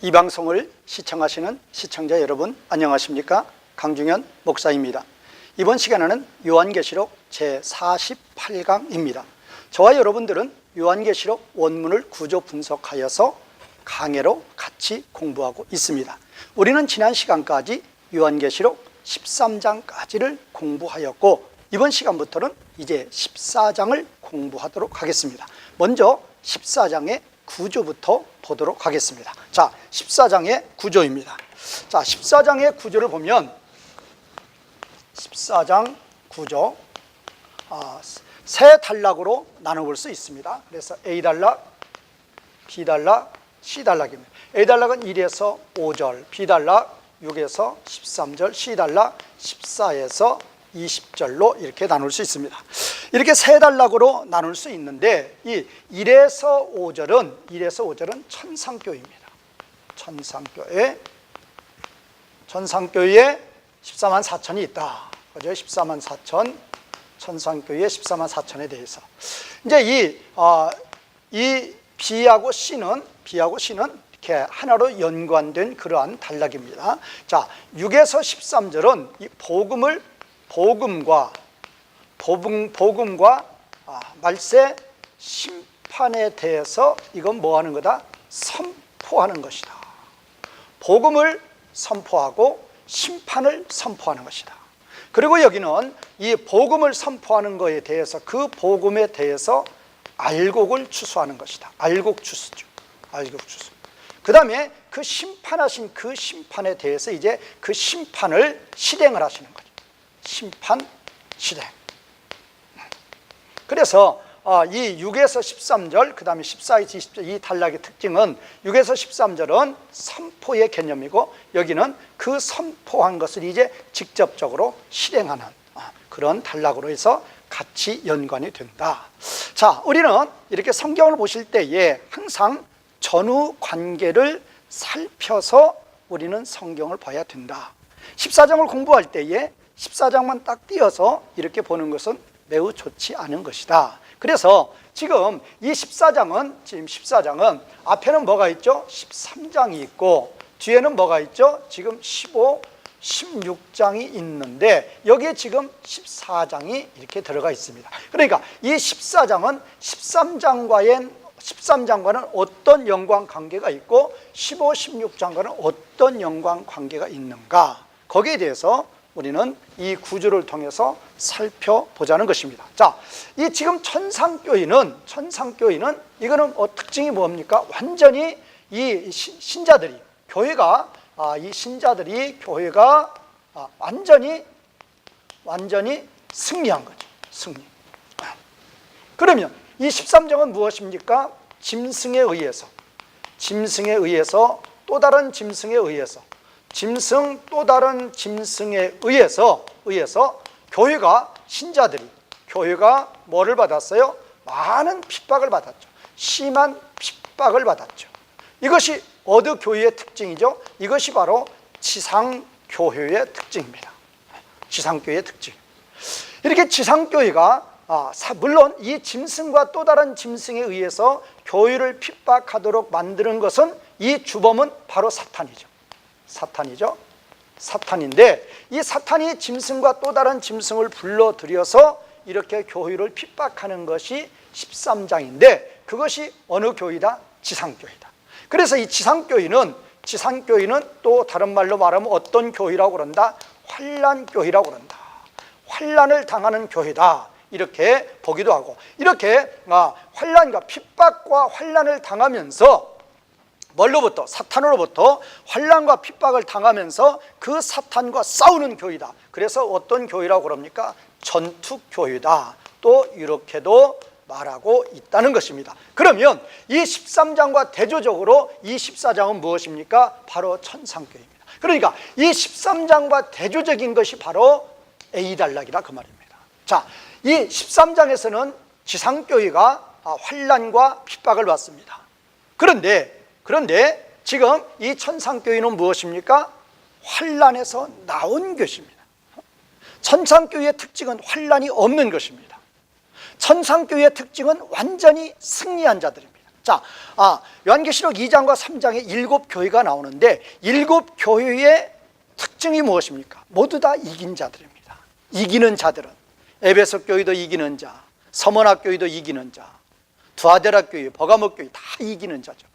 이 방송을 시청하시는 시청자 여러분 안녕하십니까? 강중현 목사입니다. 이번 시간에는 요한계시록 제48강입니다. 저와 여러분들은 요한계시록 원문을 구조 분석하여서 강해로 같이 공부하고 있습니다. 우리는 지난 시간까지 요한계시록 13장까지를 공부하였고 이번 시간부터는 이제 14장을 공부하도록 하겠습니다. 먼저 14장의 구조부터 보도록 하겠습니다. 자, 14장의 구조입니다. 자, 14장의 구조를 보면 14장 구조 세 단락으로 나눠볼 수 있습니다. 그래서 A단락, B단락, C단락입니다. A단락은 1에서 5절, B단락 6에서 13절, C단락 14에서 20절로 이렇게 나눌 수 있습니다. 이렇게 세 단락으로 나눌 수 있는데 이 1에서 5절은 천상교회입니다. 천상교회에 14만 4천이 있다. 그죠? 14만 4천, 천상교회 14만 4천에 대해서 이제 이 B하고 C는 이렇게 하나로 연관된 그러한 단락입니다. 자, 6에서 13절은 이 복음과 말세 심판에 대해서 이건 뭐 하는 거다? 선포하는 것이다. 복음을 선포하고 심판을 선포하는 것이다. 그리고 여기는 이 복음을 선포하는 것에 대해서 그 복음에 대해서 알곡을 추수하는 것이다. 알곡 추수죠. 그 다음에 그 심판하신 그 심판에 대해서 이제 그 심판을 실행을 하시는 거죠. 심판, 실행. 그래서 이 6에서 13절, 그 다음에 14에서 20절 이 단락의 특징은 6에서 13절은 선포의 개념이고 여기는 그 선포한 것을 이제 직접적으로 실행하는 그런 단락으로 해서 같이 연관이 된다. 자, 우리는 이렇게 성경을 보실 때에 항상 전후 관계를 살펴서 우리는 성경을 봐야 된다. 14장을 공부할 때에 14장만 딱 띄어서 이렇게 보는 것은 매우 좋지 않은 것이다. 그래서 지금 이 14장은 앞에는 뭐가 있죠? 13장이 있고 뒤에는 뭐가 있죠? 지금 15, 16장이 있는데 여기에 지금 14장이 이렇게 들어가 있습니다. 그러니까 이 14장은 13장과는 어떤 연관관계가 있고 15, 16장과는 어떤 연관관계가 있는가, 거기에 대해서 우리는 이 구조를 통해서 살펴보자는 것입니다. 자, 이 지금 천상교회는 이거는 특징이 뭡니까? 완전히 이 신자들이 교회가 완전히 승리한 거죠. 승리. 그러면 이 13장은 무엇입니까? 짐승에 의해서 또 다른 짐승에 의해서 또 다른 짐승에 의해서 교회가 뭐를 받았어요? 많은 핍박을 받았죠. 심한 핍박을 받았죠. 이것이 어느 교회의 특징이죠? 이것이 바로 지상교회의 특징입니다. 지상교회의 특징. 이렇게 지상교회가 물론 이 짐승과 또 다른 짐승에 의해서 교회를 핍박하도록 만드는 것은 이 주범은 바로 사탄인데 이 사탄이 짐승과 또 다른 짐승을 불러들여서 이렇게 교회를 핍박하는 것이 13장인데 그것이 어느 교회다? 지상교회다. 그래서 이 지상교회는 또 다른 말로 말하면 어떤 교회라고 그런다? 환난교회라고 그런다. 환난을 당하는 교회다. 이렇게 보기도 하고 이렇게 환난과 핍박과 환난을 당하면서 뭘로부터? 사탄으로부터 환난과 핍박을 당하면서 그 사탄과 싸우는 교회다. 그래서 어떤 교회라고 그럽니까? 전투교회다. 또 이렇게도 말하고 있다는 것입니다. 그러면 이 13장과 대조적으로 이 14장은 무엇입니까? 바로 천상교회입니다. 그러니까 이 13장과 대조적인 것이 바로 A단락이다 그 말입니다. 자, 이 13장에서는 지상교회가 환난과 핍박을 받습니다. 그런데 지금 이 천상교회는 무엇입니까? 환난에서 나온 것입니다. 천상교회의 특징은 환난이 없는 것입니다. 천상교회의 특징은 완전히 승리한 자들입니다. 자, 요한계시록 2장과 3장에 7교회가 나오는데 7교회의 특징이 무엇입니까? 모두 다 이긴 자들입니다. 이기는 자들은 에베소 교회도 이기는 자, 서머나 교회도 이기는 자, 두아데라 교회, 버가모 교회 다 이기는 자죠.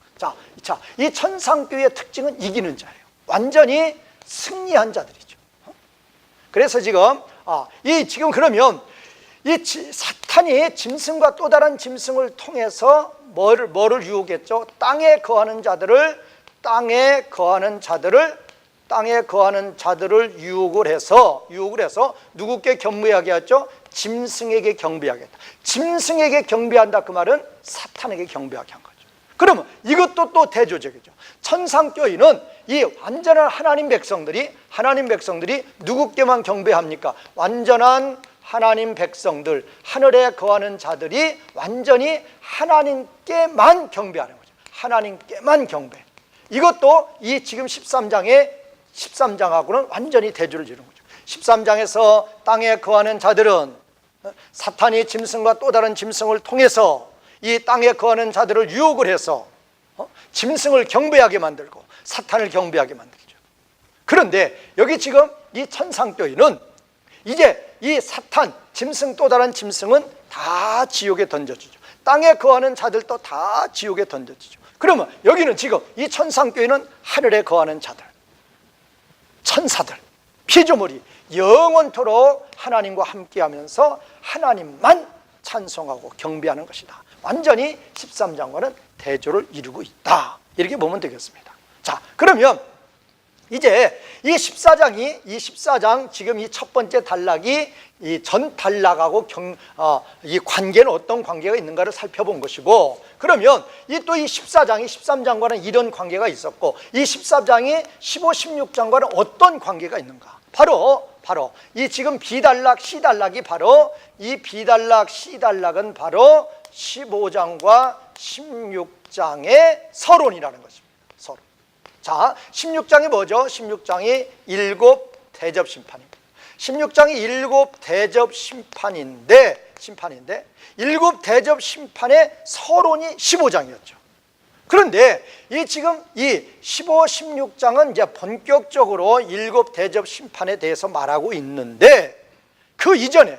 자, 이 천상교회의 특징은 이기는 자예요. 완전히 승리한 자들이죠. 그래서 지금 그러면 이 사탄이 짐승과 또 다른 짐승을 통해서 뭐를 유혹했죠? 땅에 거하는 자들을 유혹을 해서 누구께 경배하게 했죠? 짐승에게 경배하게 했다. 짐승에게 경배한다 그 말은 사탄에게 경배하게 한 거죠. 그러면 이것도 또 대조적이죠. 천상교회는 이 완전한 하나님 백성들이 누구께만 경배합니까? 완전한 하나님 백성들, 하늘에 거하는 자들이 완전히 하나님께만 경배하는 거죠. 하나님께만 경배. 이것도 이 지금 13장하고는 완전히 대조를 지는 거죠. 13장에서 땅에 거하는 자들은 사탄이 짐승과 또 다른 짐승을 통해서 이 땅에 거하는 자들을 유혹을 해서 짐승을 경배하게 만들고 사탄을 경배하게 만들죠. 그런데 여기 지금 이 천상교회는 이제 이 사탄, 짐승 또 다른 짐승은 다 지옥에 던져지죠. 땅에 거하는 자들도 다 지옥에 던져지죠. 그러면 여기는 지금 이 천상교회는 하늘에 거하는 자들, 천사들, 피조물이 영원토록 하나님과 함께하면서 하나님만 찬송하고 경배하는 것이다. 완전히 13장과는 대조를 이루고 있다. 이렇게 보면 되겠습니다. 자, 그러면 이제 이 14장 지금 이 첫 번째 단락이 이 전 단락하고 이 관계는 어떤 관계가 있는가를 살펴본 것이고, 그러면 이 또 이 14장이 13장과는 이런 관계가 있었고, 이 14장이 15, 16장과는 어떤 관계가 있는가? 바로 이 지금 B단락, C단락이 바로 이 B단락, C단락은 바로 15장과 16장의 서론이라는 것입니다. 서론. 자, 16장이 뭐죠? 16장이 7 대접 심판입니다. 16장이 7 대접 심판인데 7 대접 심판의 서론이 15장이었죠. 그런데 이 지금 이 15, 16장은 이제 본격적으로 7 대접 심판에 대해서 말하고 있는데 그 이전의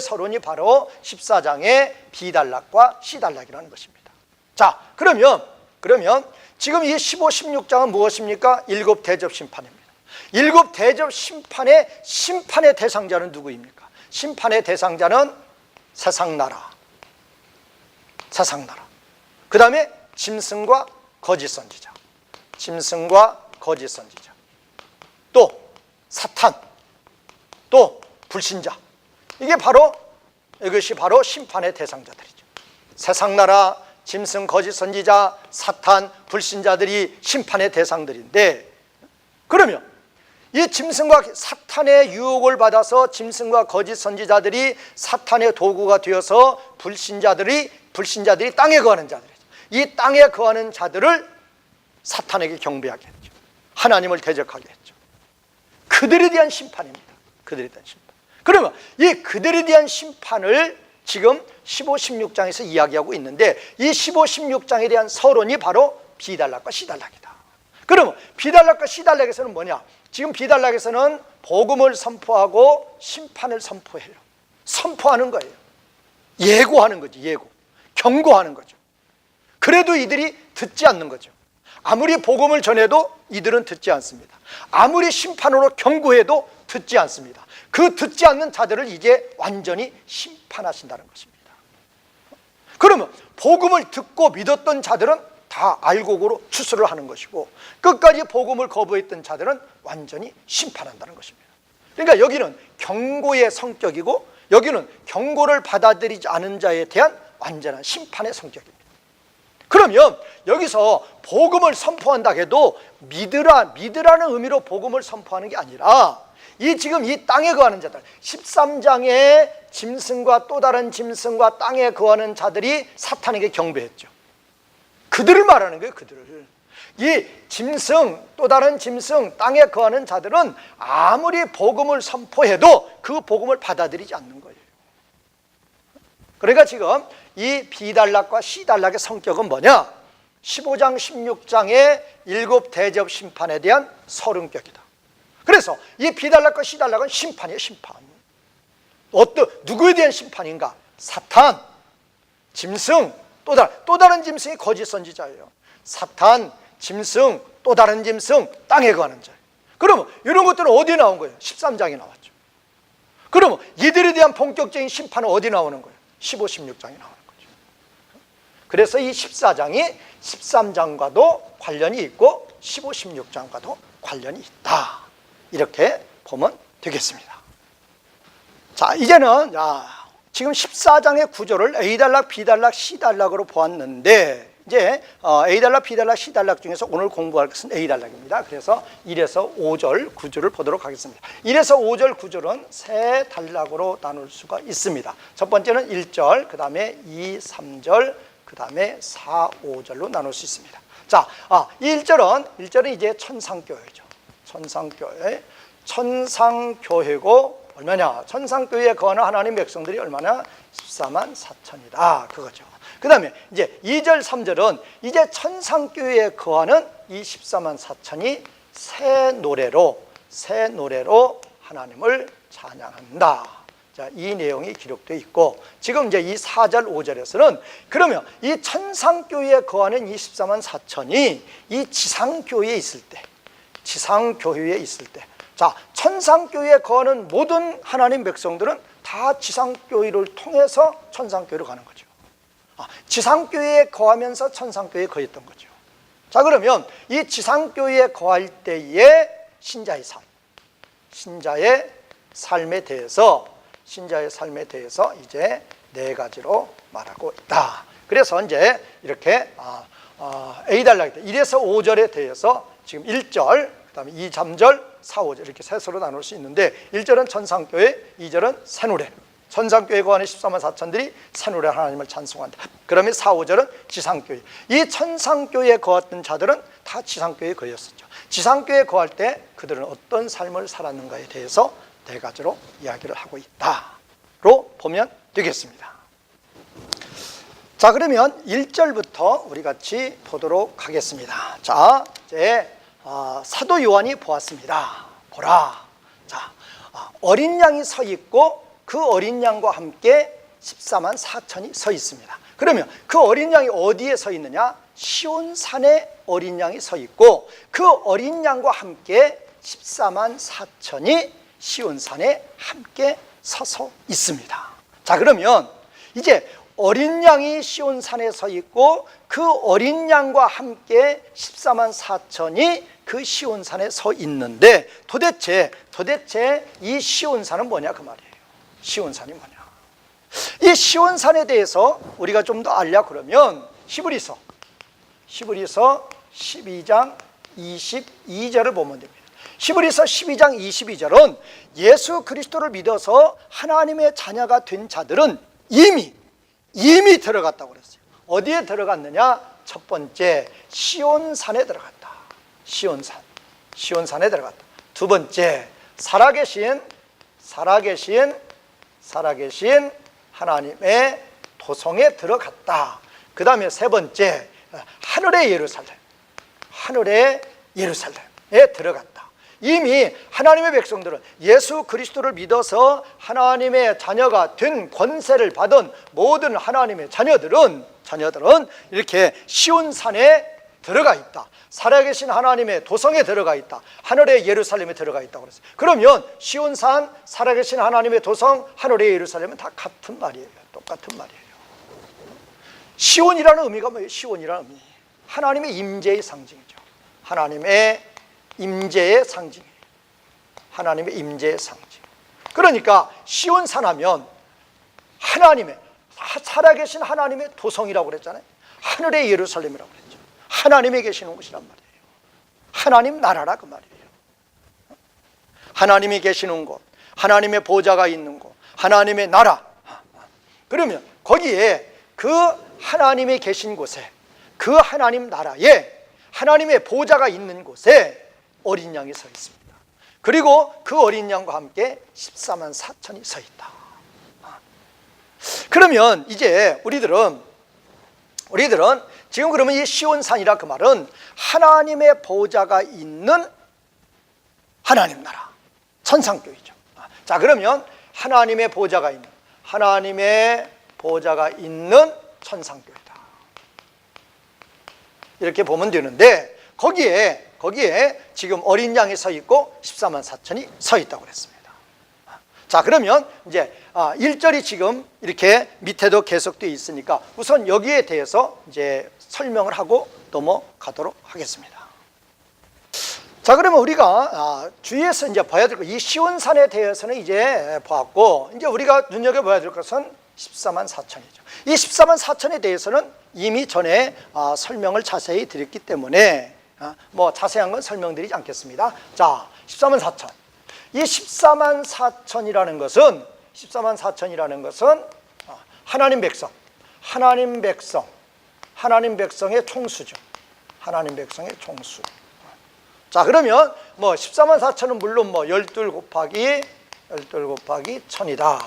서론이 바로 14장의 B단락과 C단락이라는 것입니다. 자, 그러면 지금 이 15, 16장은 무엇입니까? 7 대접 심판입니다. 7 대접 심판의 대상자는 누구입니까? 심판의 대상자는 세상나라, 그 다음에 짐승과 거짓 선지자, 또 사탄, 또 불신자. 이것이 바로 심판의 대상자들이죠. 세상나라, 짐승, 거짓 선지자, 사탄, 불신자들이 심판의 대상들인데, 그러면 이 짐승과 사탄의 유혹을 받아서 짐승과 거짓 선지자들이 사탄의 도구가 되어서 불신자들이 땅에 거하는 자들이죠. 이 땅에 거하는 자들을 사탄에게 경배하게 했죠. 하나님을 대적하게 했죠. 그들에 대한 심판입니다. 그러면 이 그들에 대한 심판을 지금 15, 16장에서 이야기하고 있는데, 이 15, 16장에 대한 서론이 바로 B단락과 C단락이다. 그러면 B단락과 C단락에서는 뭐냐? 지금 B단락에서는 복음을 선포하고 심판을 선포하는 거예요. 예고하는 거죠. 경고하는 거죠. 그래도 이들이 듣지 않는 거죠. 아무리 복음을 전해도 이들은 듣지 않습니다. 아무리 심판으로 경고해도 듣지 않습니다. 그 듣지 않는 자들을 이제 완전히 심판하신다는 것입니다. 그러면 복음을 듣고 믿었던 자들은 다 알곡으로 추수를 하는 것이고, 끝까지 복음을 거부했던 자들은 완전히 심판한다는 것입니다. 그러니까 여기는 경고의 성격이고, 여기는 경고를 받아들이지 않은 자에 대한 완전한 심판의 성격입니다. 그러면 여기서 복음을 선포한다 해도 믿으라는 의미로 복음을 선포하는 게 아니라, 지금 이 땅에 거하는 자들, 13장의 짐승과 또 다른 짐승과 땅에 거하는 자들이 사탄에게 경배했죠. 그들을 말하는 거예요. 그들을. 이 짐승, 또 다른 짐승, 땅에 거하는 자들은 아무리 복음을 선포해도 그 복음을 받아들이지 않는 거예요. 그러니까 지금 이 B단락과 C단락의 성격은 뭐냐? 15장 16장의 7대접 심판에 대한 설응격이다. 그래서 이 B단락과 C단락은 심판이에요. 심판. 누구에 대한 심판인가? 사탄, 짐승, 또 다른 짐승이 거짓 선지자예요. 사탄, 짐승, 또 다른 짐승, 땅에 거하는 자. 그러면 이런 것들은 어디에 나온 거예요? 13장에 나왔죠. 그러면 이들에 대한 본격적인 심판은 어디 나오는 거예요? 15, 16장에 나오는 거죠. 그래서 이 14장이 13장과도 관련이 있고 15, 16장과도 관련이 있다. 이렇게 보면 되겠습니다. 자, 이제는 지금 14장의 구조를 A단락, B단락, C단락으로 보았는데 이제 A단락, B단락, C단락 중에서 오늘 공부할 것은 A단락입니다. 그래서 1에서 5절 구조를 보도록 하겠습니다. 1에서 5절 구조는 세 단락으로 나눌 수가 있습니다. 첫 번째는 1절, 그 다음에 2, 3절, 그 다음에 4, 5절로 나눌 수 있습니다. 자, 1절은 이제 천상교회죠. 천상교회. 천상교회고 얼마냐? 천상교회에 거하는 하나님 백성들이 얼마나? 14만 4천이다. 그거죠. 그 다음에 이제 2절, 3절은 이제 천상교회에 거하는 이 14만 4천이 새 노래로 하나님을 찬양한다. 자, 이 내용이 기록되어 있고, 지금 이제 이 4절, 5절에서는 그러면 이 천상교회에 거하는 이 14만 4천이 이 지상교회에 있을 때, 자, 천상교회에 거하는 모든 하나님 백성들은 다 지상교회를 통해서 천상교회로 가는 거죠. 지상교회에 거하면서 천상교회에 거했던 거죠. 자, 그러면 이 지상교회에 거할 때의 신자의 삶에 대해서 이제 네 가지로 말하고 있다. 그래서 이제 이렇게 A단락 1에서 5절에 대해서 지금 1절, 그 다음에 2, 3절, 4, 5절 이렇게 셋으로 나눌 수 있는데 1절은 천상교회, 2절은 새노래. 천상교회 거하는 14만 4천들이 새노래 하나님을 찬송한다. 그러면 4, 5절은 지상교회. 이 천상교회에 거했던 자들은 다 지상교회에 거했었죠. 지상교회에 거할 때 그들은 어떤 삶을 살았는가에 대해서 네 가지로 이야기를 하고 있다로 보면 되겠습니다. 자, 그러면 1절부터 우리 같이 보도록 하겠습니다. 자, 이제 사도 요한이 보았습니다. 보라. 자, 어린 양이 서 있고 그 어린 양과 함께 14만 4천이 서 있습니다. 그러면 그 어린 양이 어디에 서 있느냐? 시온산에 어린 양이 서 있고 그 어린 양과 함께 14만 4천이 시온산에 함께 서서 있습니다. 자, 그러면 이제 어린 양이 시온산에 서 있고 그 어린 양과 함께 14만 4천이 그 시온산에 서 있는데 도대체 이 시온산은 뭐냐 그 말이에요. 시온산이 뭐냐? 이 시온산에 대해서 우리가 좀 더 알려 그러면 히브리서 12장 22절을 보면 됩니다. 히브리서 12장 22절은 예수 그리스도를 믿어서 하나님의 자녀가 된 자들은 이미 들어갔다고 그랬어요. 어디에 들어갔느냐? 첫 번째 시온산에 들어갔다. 시온산에 들어갔다. 두 번째 살아계신 하나님의 도성에 들어갔다. 그 다음에 세 번째 하늘의 예루살렘에 들어갔다. 이미 하나님의 백성들은 예수 그리스도를 믿어서 하나님의 자녀가 된 권세를 받은 모든 하나님의 자녀들은 이렇게 시온산에 들어가 있다. 살아계신 하나님의 도성에 들어가 있다. 하늘의 예루살렘에 들어가 있다고 그랬어요. 그러면 시온산, 살아계신 하나님의 도성, 하늘의 예루살렘은 다 같은 말이에요. 똑같은 말이에요. 시온이라는 의미가 뭐예요? 시온이라는 의미, 하나님의 임재의 상징이죠. 하나님의 임재의 상징이에요. 하나님의 임재의 상징. 그러니까 시온산 하면 하나님의, 살아계신 하나님의 도성이라고 그랬잖아요. 하늘의 예루살렘이라고 그랬죠. 하나님이 계시는 곳이란 말이에요. 하나님 나라라 그 말이에요. 하나님이 계시는 곳, 하나님의 보좌가 있는 곳, 하나님의 나라. 그러면 거기에 그 하나님이 계신 곳에, 그 하나님 나라에, 하나님의 보좌가 있는 곳에 어린 양이 서 있습니다. 그리고 그 어린 양과 함께 14만 4천이 서 있다. 그러면 이제 우리들은 지금 그러면 이 시온산이라 그 말은 하나님의 보좌가 있는 하나님 나라, 천상교회죠. 자, 그러면 하나님의 보좌가 있는 천상교회다, 이렇게 보면 되는데, 거기에 지금 어린 양이 서 있고 14만 4천이 서 있다고 그랬습니다. 자, 그러면 이제 1절이 지금 이렇게 밑에도 계속되어 있으니까 우선 여기에 대해서 이제 설명을 하고 넘어가도록 하겠습니다. 자, 그러면 우리가 주위에서 이제 봐야 될 것, 이 시온산에 대해서는 이제 보았고, 이제 우리가 눈여겨봐야 될 것은 14만 4천이죠. 이 14만 4천에 대해서는 이미 전에 설명을 자세히 드렸기 때문에 뭐 자세한 건 설명드리지 않겠습니다. 자, 14만 4천. 이 14만 4천이라는 것은 하나님 백성의 총수죠. 하나님 백성의 총수. 자, 그러면 뭐 14만 4천은 물론 뭐 12 곱하기 1000이다.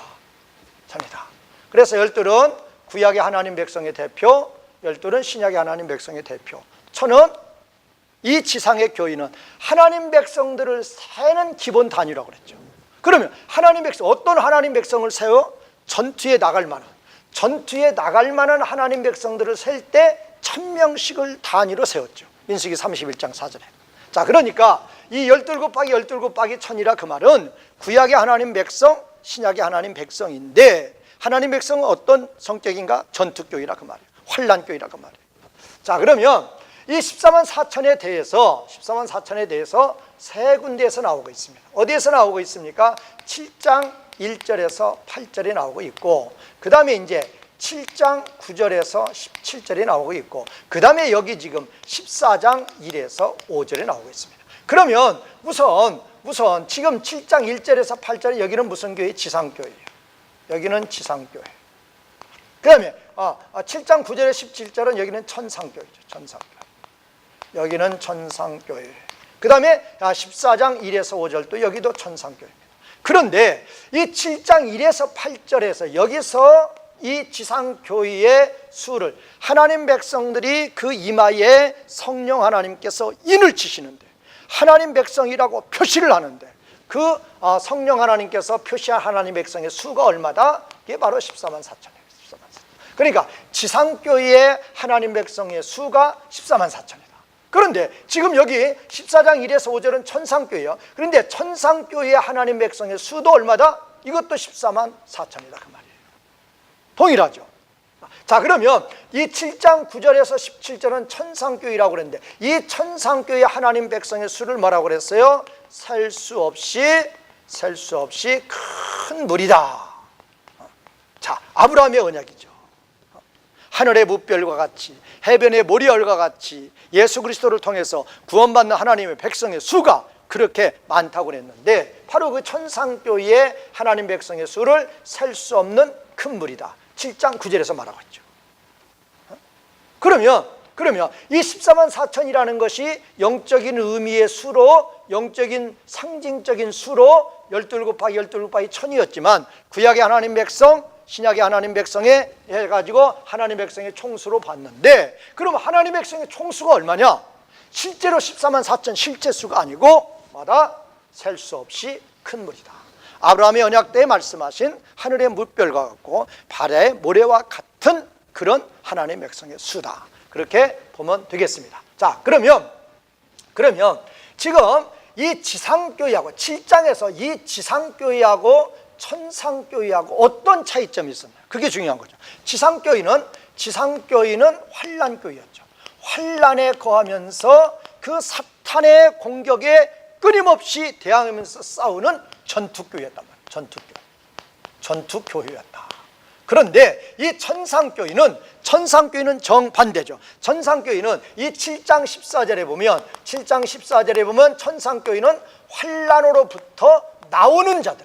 그래서 12은 구약의 하나님 백성의 대표, 12은 신약의 하나님 백성의 대표, 1000은 이 지상의 교인은 하나님 백성들을 세는 기본 단위라고 그랬죠. 그러면 하나님 백성, 어떤 하나님 백성을 세워? 전투에 나갈 만한 하나님 백성들을 셀 때 1000명씩을 단위로 세웠죠. 민수기 31장 4절에. 자, 그러니까 이 12 곱하기 1000이라 그 말은 구약의 하나님 백성, 신약의 하나님 백성인데, 하나님 백성은 어떤 성격인가? 전투교회라 그 말이에요. 환난교회라 그 말이에요. 자, 그러면 이 14만 4천에 대해서 세 군데에서 나오고 있습니다. 어디에서 나오고 있습니까? 7장 1절에서 8절에 나오고 있고, 그 다음에 이제 7장 9절에서 17절에 나오고 있고, 그 다음에 여기 지금 14장 1에서 5절에 나오고 있습니다. 그러면 우선 지금 7장 1절에서 8절에 여기는 무슨 교회? 지상교회예요. 여기는 지상교회. 그 다음에 7장 9절에 17절은 여기는 천상교회죠. 여기는 천상교회. 그 다음에 14장 1에서 5절도 여기도 천상교회입니다. 그런데 이 7장 1에서 8절에서 여기서 이 지상교회의 수를, 하나님 백성들이 그 이마에 성령 하나님께서 인을 치시는데, 하나님 백성이라고 표시를 하는데, 그 성령 하나님께서 표시한 하나님 백성의 수가 얼마다? 이게 바로 14만 4천이에요. 그러니까 지상교회의 하나님 백성의 수가 14만 4천이다. 그런데 지금 여기 14장 1에서 5절은 천상교회예요. 그런데 천상교회의 하나님 백성의 수도 얼마다? 이것도 14만 4천이다 그 말이에요. 동일하죠. 자, 그러면 이 7장 9절에서 17절은 천상교회라고 그랬는데, 이 천상교회의 하나님 백성의 수를 뭐라고 그랬어요? 셀 수 없이 큰 무리다. 자, 아브라함의 언약이죠. 하늘의 뭇별과 같이, 해변의 모리얼과 같이 예수 그리스도를 통해서 구원받는 하나님의 백성의 수가 그렇게 많다고 그랬는데, 바로 그 천상교회의 하나님 백성의 수를 셀 수 없는 큰 무리다. 7장 9절에서 말하고 있죠. 그러면 이 14만 4천이라는 것이 영적인 의미의 수로, 영적인 상징적인 수로 12 곱하기 1000이었지만, 구약의 하나님 백성, 신약의 하나님 백성에 해가지고 하나님 백성의 총수로 봤는데, 그러면 하나님 백성의 총수가 얼마냐? 실제로 14만 4천 실제 수가 아니고 마다 셀 수 없이 큰 무리다. 아브라함의 언약 때 말씀하신 하늘의 뭇별과 같고 바다의 모래와 같은 그런 하나님 백성의 수다. 그렇게 보면 되겠습니다. 자, 그러면 지금 이 지상교회하고 7장에서 이 지상교회하고 천상교회하고 어떤 차이점이 있었나요? 그게 중요한 거죠. 지상교회는 환난교회였죠. 환난에 거하면서 그 사탄의 공격에 끊임없이 대항하면서 싸우는 전투교회였단 말이에요. 전투교회였다. 그런데 이 천상교회는 정반대죠. 천상교회는 이 7장 14절에 보면 천상교회는 환난으로부터 나온 자들.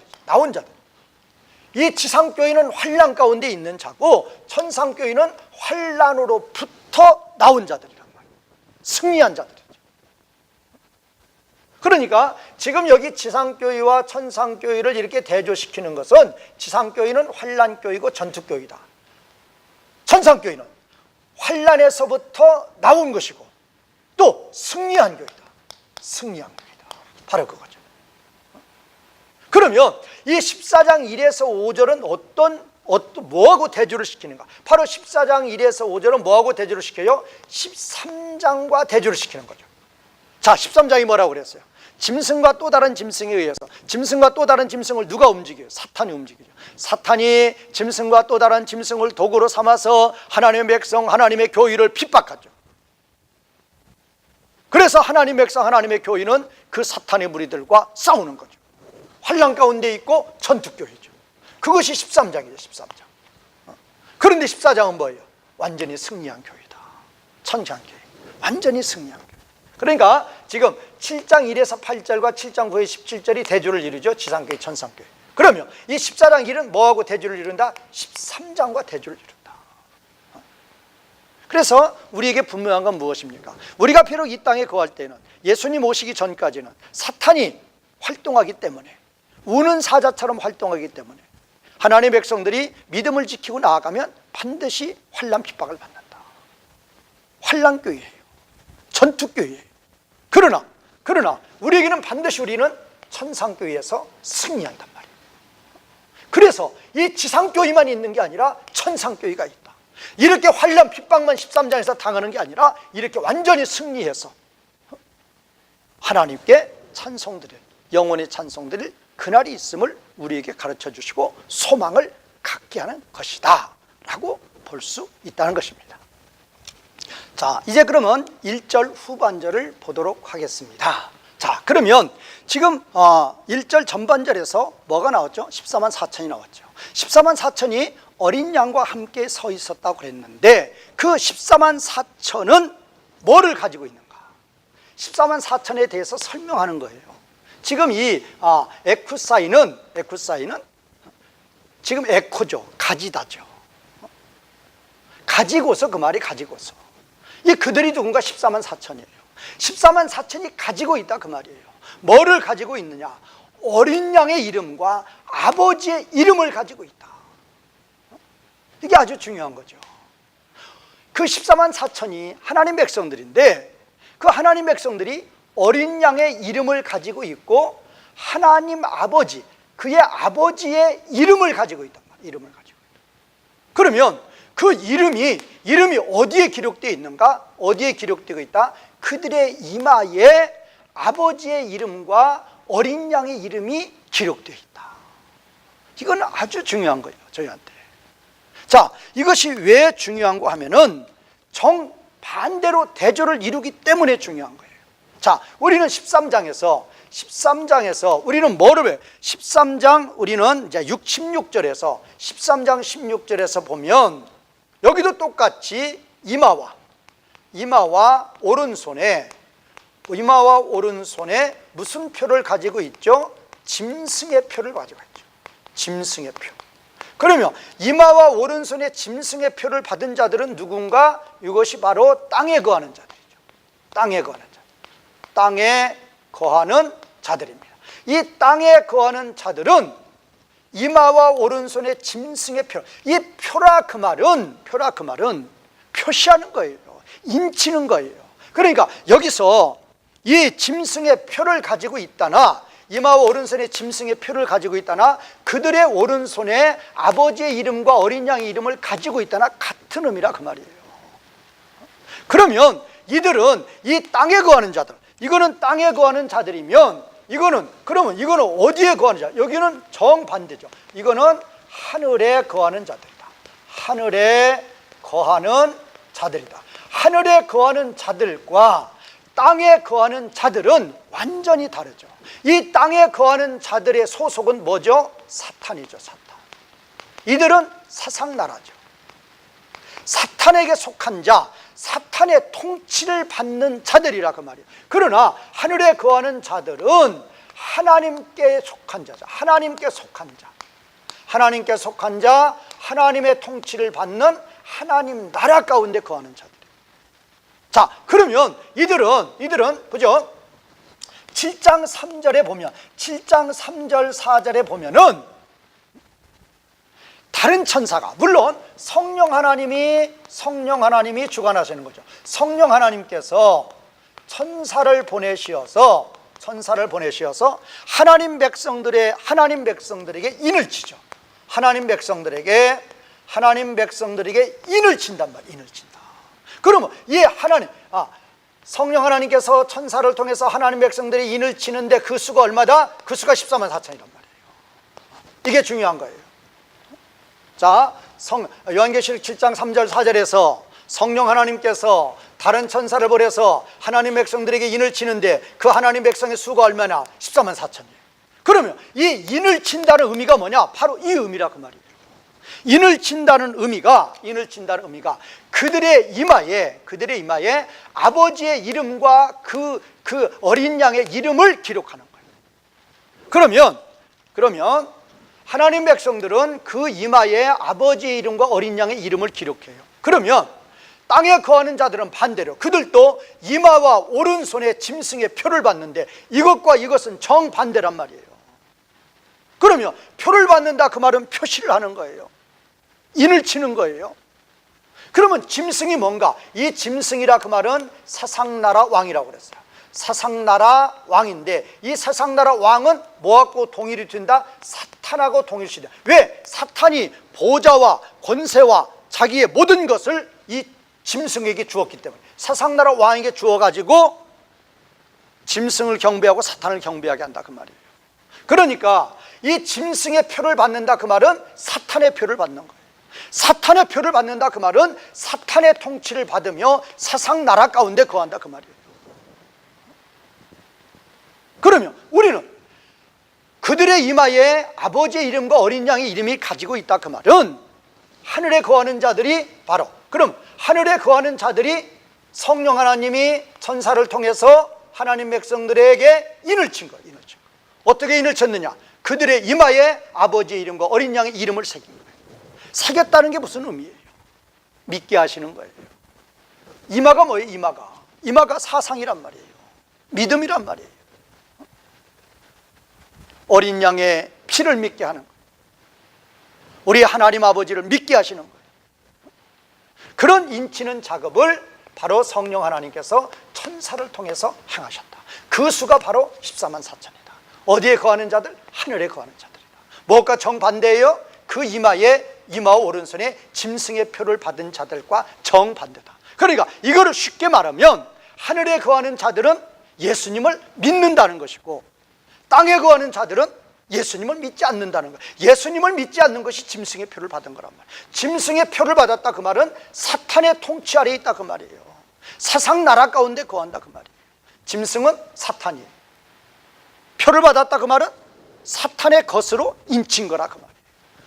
이 지상교회는 환난 가운데 있는 자고, 천상교회는 환난으로부터 나온 자들이란 말이에요. 승리한 자들이죠. 그러니까 지금 여기 지상교회와 천상교회를 이렇게 대조시키는 것은 지상교회는 환난교회이고 전투교회이다. 천상교회는 환난에서부터 나온 것이고 또 승리한 교회다. 승리한 교회다. 바로 그거죠. 그러면 이 14장 1에서 5절은 뭐하고 대조를 시키는가? 바로 14장 1에서 5절은 뭐하고 대조를 시켜요? 13장과 대조를 시키는 거죠. 자, 13장이 뭐라고 그랬어요? 짐승과 또 다른 짐승에 의해서, 짐승과 또 다른 짐승을 누가 움직여요? 사탄이 움직이죠. 사탄이 짐승과 또 다른 짐승을 도구로 삼아서 하나님의 백성, 하나님의 교회를 핍박하죠. 그래서 하나님의 백성, 하나님의 교회는 그 사탄의 무리들과 싸우는 거죠. 환난 가운데 있고 전투교회죠. 그것이 13장이죠. 13장. 그런데 14장은 뭐예요? 완전히 승리한 교회다. 천상교회. 완전히 승리한 교회. 그러니까 지금 7장 1에서 8절과 7장 9에 17절이 대조를 이루죠. 지상교회, 천상교회. 그러면 이 14장 1은 뭐하고 대조를 이룬다? 13장과 대조를 이룬다. 그래서 우리에게 분명한 건 무엇입니까? 우리가 비록 이 땅에 거할 때는, 예수님 오시기 전까지는 사탄이 활동하기 때문에, 우는 사자처럼 활동하기 때문에 하나님의 백성들이 믿음을 지키고 나아가면 반드시 환난 핍박을 받는다. 환난교회예요. 전투교회예요. 그러나 우리에게는 반드시 우리는 천상교회에서 승리한단 말이에요. 그래서 이 지상교회만 있는 게 아니라 천상교회가 있다. 이렇게 환난 핍박만 13장에서 당하는 게 아니라 이렇게 완전히 승리해서 하나님께 찬송드릴, 영원히 찬송드릴 그날이 있음을 우리에게 가르쳐 주시고 소망을 갖게 하는 것이다 라고 볼 수 있다는 것입니다. 자, 이제 그러면 1절 후반절을 보도록 하겠습니다. 자, 그러면 지금 1절 전반절에서 뭐가 나왔죠? 14만 4천이 나왔죠. 14만 4천이 어린 양과 함께 서 있었다고 그랬는데 그 14만 4천은 뭐를 가지고 있는가? 14만 4천에 대해서 설명하는 거예요. 지금 이 에쿠사이는 지금 에코죠. 가지다죠. 가지고서, 그 말이 가지고서. 이 그들이 누군가? 14만 4천이에요. 14만 4천이 가지고 있다 그 말이에요. 뭐를 가지고 있느냐? 어린 양의 이름과 아버지의 이름을 가지고 있다. 이게 아주 중요한 거죠. 그 14만 4천이 하나님 백성들인데 그 하나님 백성들이 어린 양의 이름을 가지고 있고 하나님 아버지, 그의 아버지의 이름을 가지고 있단 말이에요. 이름을 가지고 있다. 그러면 그 이름이 어디에 기록되어 있는가? 어디에 기록되어 있다? 그들의 이마에 아버지의 이름과 어린 양의 이름이 기록되어 있다. 이건 아주 중요한 거예요, 저희한테. 자, 이것이 왜 중요한가 하면은 정반대로 대조를 이루기 때문에 중요한 거예요. 자, 우리는 13장에서 우리는 뭐를 해요? 13장 우리는 이제 16절에서 13장 16절에서 보면 여기도 똑같이 이마와 오른손에 무슨 표를 가지고 있죠? 짐승의 표를 가지고 있죠. 짐승의 표. 그러면 이마와 오른손에 짐승의 표를 받은 자들은 누군가? 이것이 바로 땅에 거하는 자들이죠. 땅에 거하는 자들입니다. 이 땅에 거하는 자들은 이마와 오른손에 짐승의 표, 이 표라 그 말은 표시하는 거예요. 인치는 거예요. 그러니까 여기서 이 짐승의 표를 가지고 있다나, 이마와 오른손에 짐승의 표를 가지고 있다나, 그들의 오른손에 아버지의 이름과 어린 양의 이름을 가지고 있다나 같은 의미라 그 말이에요. 그러면 이들은 이 땅에 거하는 자들, 이거는 땅에 거하는 자들이면 이거는 어디에 거하는 자? 여기는 정반대죠. 이거는 하늘에 거하는 자들이다. 하늘에 거하는 자들이다. 하늘에 거하는 자들과 땅에 거하는 자들은 완전히 다르죠. 이 땅에 거하는 자들의 소속은 뭐죠? 사탄이죠. 사탄. 이들은 사상나라죠. 사탄에게 속한 자, 사탄의 통치를 받는 자들이라 그 말이에요. 그러나 하늘에 거하는 자들은 하나님께 속한 자죠. 하나님께 속한 자, 하나님의 통치를 받는 하나님 나라 가운데 거하는 자들이에요. 자, 그러면 이들은 그죠? 7장 3절에 보면 7장 3절 4절에 보면은 다른 천사가, 물론 성령 하나님이 주관하시는 거죠. 성령 하나님께서 천사를 보내시어서 하나님 백성들에게 인을 치죠. 하나님 백성들에게 인을 친단 말이에요. 인을 친다. 그러면 이 성령 하나님께서 천사를 통해서 하나님 백성들이 인을 치는데 그 수가 얼마다? 그 수가 14만 4천이란 말이에요. 이게 중요한 거예요. 자, 요한계시록 7장 3절 4절에서 성령 하나님께서 다른 천사를 보내서 하나님 백성들에게 인을 치는데 그 하나님 백성의 수가 얼마나? 14만 4천이에요. 그러면 이 인을 친다는 의미가 뭐냐? 바로 이 의미라 그 말이에요. 인을 친다는 의미가 그들의 이마에 아버지의 이름과 그 어린 양의 이름을 기록하는 거예요. 그러면 하나님 백성들은 그 이마에 아버지의 이름과 어린 양의 이름을 기록해요. 그러면 땅에 거하는 자들은 반대로 그들도 이마와 오른손에 짐승의 표를 받는데 이것과 이것은 정반대란 말이에요. 그러면 표를 받는다 그 말은 표시를 하는 거예요. 인을 치는 거예요. 그러면 짐승이 뭔가? 이 짐승이라 그 말은 사상나라 왕이라고 그랬어요. 사상나라 왕인데 이 사상나라 왕은 뭐하고 동일이 된다? 사탄하고 동일시된다. 왜? 사탄이 보좌와 권세와 자기의 모든 것을 이 짐승에게 주었기 때문에 사상나라 왕에게 주어가지고 짐승을 경배하고 사탄을 경배하게 한다 그 말이에요. 그러니까 이 짐승의 표를 받는다 그 말은 사탄의 표를 받는 거예요. 사탄의 표를 받는다 그 말은 사탄의 통치를 받으며 사상나라 가운데 거한다 그 말이에요. 그러면 우리는 그들의 이마에 아버지의 이름과 어린 양의 이름이 가지고 있다 그 말은 하늘에 거하는 자들이 바로, 그럼 하늘에 거하는 자들이 성령 하나님이 천사를 통해서 하나님 백성들에게 인을 친 거예요. 인을 친 거예요. 어떻게 인을 쳤느냐? 그들의 이마에 아버지의 이름과 어린 양의 이름을 새긴 거예요. 새겼다는 게 무슨 의미예요? 믿게 하시는 거예요. 이마가 뭐예요? 이마가 사상이란 말이에요. 믿음이란 말이에요. 어린 양의 피를 믿게 하는 거예요. 우리 하나님 아버지를 믿게 하시는 거예요. 그런 인치는 작업을 바로 성령 하나님께서 천사를 통해서 행하셨다. 그 수가 바로 14만 4천이다. 어디에 거하는 자들? 하늘에 거하는 자들이다. 무엇과 정반대예요? 그 이마와 오른손에 짐승의 표를 받은 자들과 정반대다. 그러니까 이거를 쉽게 말하면 하늘에 거하는 자들은 예수님을 믿는다는 것이고 땅에 거하는 자들은 예수님을 믿지 않는다는 거예요. 예수님을 믿지 않는 것이 짐승의 표를 받은 거란 말이에요. 짐승의 표를 받았다 그 말은 사탄의 통치 아래에 있다 그 말이에요. 사상나라 가운데 거한다 그 말이에요. 짐승은 사탄이에요. 표를 받았다 그 말은 사탄의 것으로 인친 거라 그 말이에요.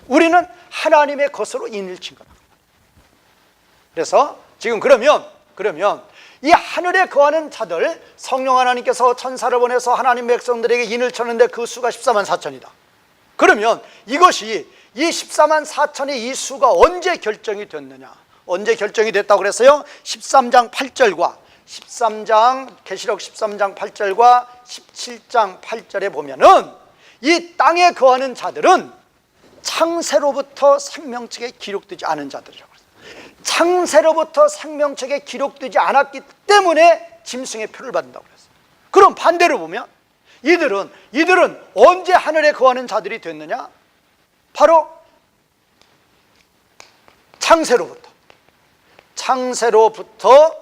우리는 하나님의 것으로 인을 친 거라. 그래서 지금 그러면 이 하늘에 거하는 자들, 성령 하나님께서 천사를 보내서 하나님 백성들에게 인을 쳤는데 그 수가 14만 4천이다. 그러면 이것이 이 14만 4천의 이 수가 언제 결정이 됐느냐? 언제 결정이 됐다고 그랬어요? 13장 8절과 계시록 13장 8절과 17장 8절에 보면은 이 땅에 거하는 자들은 창세로부터 생명책에 기록되지 않은 자들이라고 했어요. 창세로부터 생명책에 기록되지 않았기 때문에 짐승의 표를 받는다고 그랬어요. 그럼 반대로 보면 이들은 언제 하늘에 거하는 자들이 됐느냐? 바로 창세로부터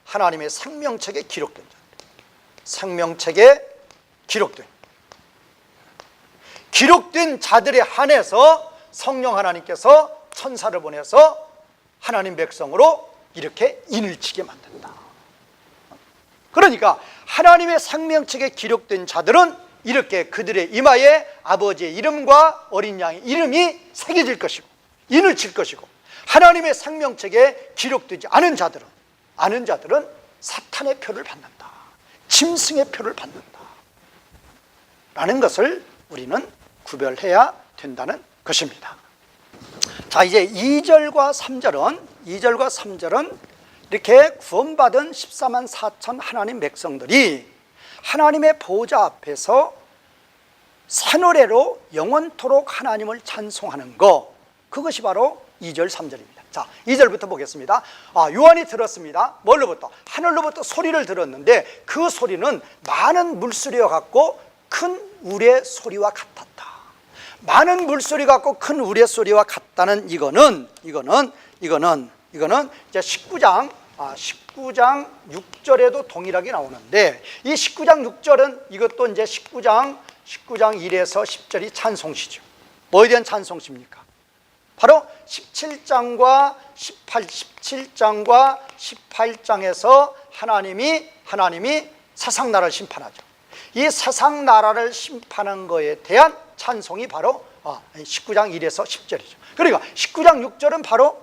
하나님의 생명책에 기록된 자. 생명책에 기록된 자들에 한해서 성령 하나님께서 천사를 보내서 하나님 백성으로 이렇게 인을 치게 만든다. 그러니까 하나님의 생명책에 기록된 자들은 이렇게 그들의 이마에 아버지의 이름과 어린 양의 이름이 새겨질 것이고 인을 칠 것이고, 하나님의 생명책에 기록되지 않은 자들은 사탄의 표를 받는다. 짐승의 표를 받는다. 라는 것을 우리는 구별해야 된다는 것입니다. 자, 이제 2절과 3절은 이렇게 구원받은 14만 4천 하나님 백성들이 하나님의 보좌 앞에서 새노래로 영원토록 하나님을 찬송하는 거, 그것이 바로 2절 3절입니다 자, 2절부터 보겠습니다. 요한이 들었습니다. 뭘로부터? 하늘로부터 소리를 들었는데 그 소리는 많은 물소리와 같고 큰 우레 소리와 같았다. 많은 물소리 같고 큰 우레 소리와 같다는 이거는 이제 19장 6절에도 동일하게 나오는데, 이 19장 6절은 이것도 이제 19장 1에서 10절이 찬송시죠. 뭐에 대한 찬송시입니까? 바로 17장과 18장에서 하나님이 세상나라를 심판하죠. 이 세상나라를 심판한 거에 대한 찬송이 바로 19장 1에서 10절이죠. 그러니까 19장 6절은 바로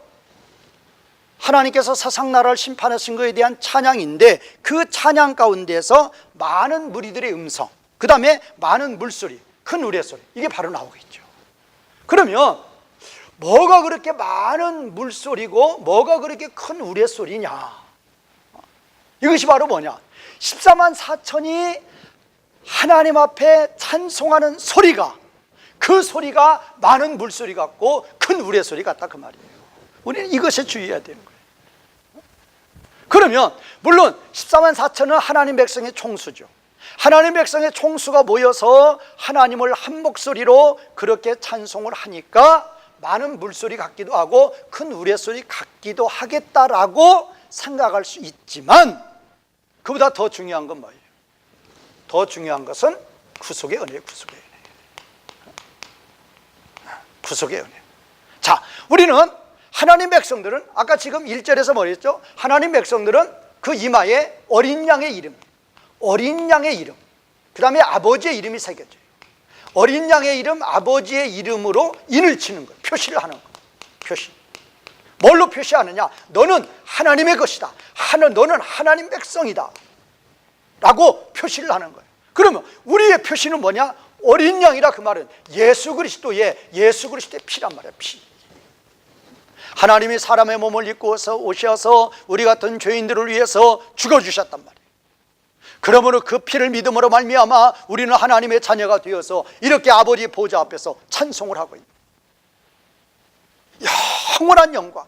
하나님께서 세상나라를 심판하신 것에 대한 찬양인데, 그 찬양 가운데서 많은 무리들의 음성, 그 다음에 많은 물소리, 큰 우레소리, 이게 바로 나오겠죠. 그러면 뭐가 그렇게 많은 물소리고 뭐가 그렇게 큰 우레소리냐? 이것이 바로 뭐냐? 14만 4천이 하나님 앞에 찬송하는 소리가, 그 소리가 많은 물소리 같고 큰 우레소리 같다, 그 말이에요. 우리는 이것에 주의해야 되는 거예요. 그러면 물론 14만 4천은 하나님 백성의 총수죠. 하나님 백성의 총수가 모여서 하나님을 한 목소리로 그렇게 찬송을 하니까 많은 물소리 같기도 하고 큰 우레소리 같기도 하겠다라고 생각할 수 있지만, 그보다 더 중요한 건 뭐예요? 더 중요한 것은 구속의 은혜예요. 구속의 은혜. 자, 우리는 하나님 백성들은 아까 지금 1절에서 뭐랬죠? 하나님 백성들은 그 이마에 어린 양의 이름, 그 다음에 아버지의 이름이 새겨져요. 어린 양의 이름, 아버지의 이름으로 인을 치는 거예요. 표시를 하는 거예요. 표시. 뭘로 표시하느냐? 너는 하나님의 것이다, 너는 하나님 백성이다 라고 표시를 하는 거예요. 그러면 우리의 표시는 뭐냐? 어린 양이라, 그 말은 예수 그리스도의 피란 말이에요. 피. 하나님이 사람의 몸을 입고 오셔서 우리 같은 죄인들을 위해서 죽어주셨단 말이에요. 그러므로 그 피를 믿음으로 말미암아 우리는 하나님의 자녀가 되어서 이렇게 아버지 보좌 앞에서 찬송을 하고 있는 영원한 영광,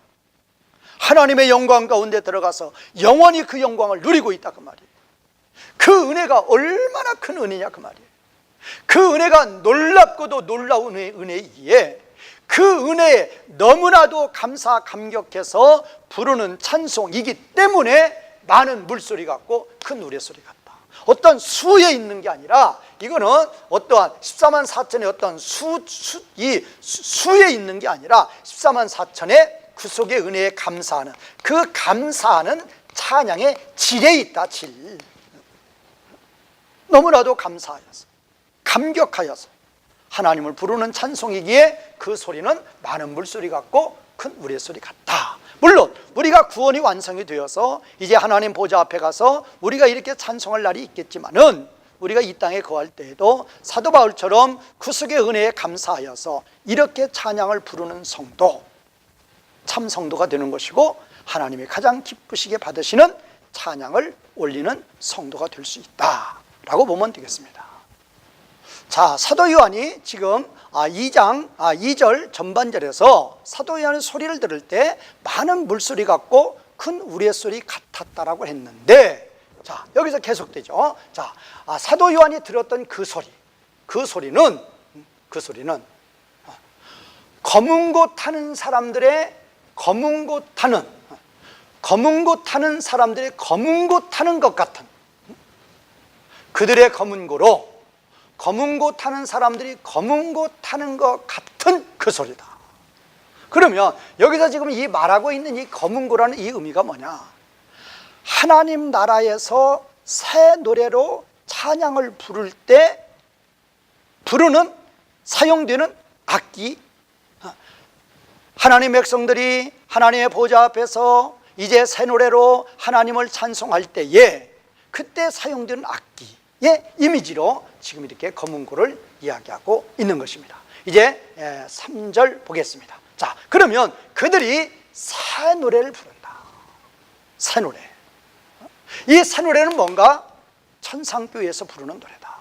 하나님의 영광 가운데 들어가서 영원히 그 영광을 누리고 있다, 그 말이에요. 그 은혜가 얼마나 큰 은혜냐, 그 말이에요. 그 은혜가 놀랍고도 놀라운 은혜이기에 그 은혜에 너무나도 감격해서 부르는 찬송이기 때문에 많은 물소리 같고 큰 우레소리 같다. 어떤 수에 있는 게 아니라, 이거는 어떠한 14만 4천의 어떤 수에 있는 게 아니라 14만 4천의 구속의 은혜에 감사하는, 그 감사하는 찬양의 질에 있다. 질. 너무나도 감사하여서, 감격하여서 하나님을 부르는 찬송이기에 그 소리는 많은 물소리 같고 큰 우레소리 같다. 물론 우리가 구원이 완성이 되어서 이제 하나님 보좌 앞에 가서 우리가 이렇게 찬송할 날이 있겠지만은, 우리가 이 땅에 거할 때에도 사도 바울처럼 구속의 은혜에 감사하여서 이렇게 찬양을 부르는 성도, 참 성도가 되는 것이고 하나님이 가장 기쁘시게 받으시는 찬양을 올리는 성도가 될 수 있다라고 보면 되겠습니다. 자, 사도 요한이 지금 2절 전반절에서 사도 요한의 소리를 들을 때 많은 물소리 같고 큰 우레소리 같았다라고 했는데, 자, 여기서 계속되죠. 자, 사도 요한이 들었던 그 소리는 검은 곳 타는 사람들의 검은 곳 타는 것 같은, 그들의 검은 고로 검은 곳 타는 사람들이 검은 곳 타는 것 같은 그 소리다. 그러면 여기서 지금 이 말하고 있는 이 검은 고라는 이 의미가 뭐냐? 하나님 나라에서 새 노래로 찬양을 부를 때 사용되는 악기, 하나님 백성들이 하나님의 보좌 앞에서 이제 새 노래로 하나님을 찬송할 때에 그때 사용되는 악기의 이미지로 지금 이렇게 검은 고를 이야기하고 있는 것입니다. 이제 3절 보겠습니다. 자, 그러면 그들이 새 노래를 부른다. 새 노래. 이 새 노래는 뭔가? 천상교회에서 부르는 노래다.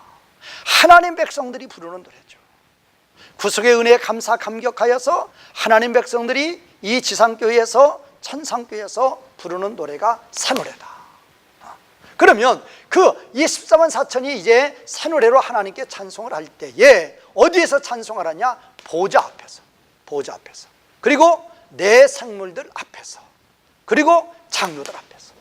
하나님 백성들이 부르는 노래죠. 구속의 은혜에 감사 감격하여서 하나님 백성들이 이 지상교회에서 천상교회에서 부르는 노래가 산노래다. 그러면 이 14만 4천이 이제 산노래로 하나님께 찬송을 할 때에 어디에서 찬송을 하냐? 보좌 앞에서, 보좌 앞에서, 그리고 내 생물들 앞에서, 그리고 장로들 앞에서.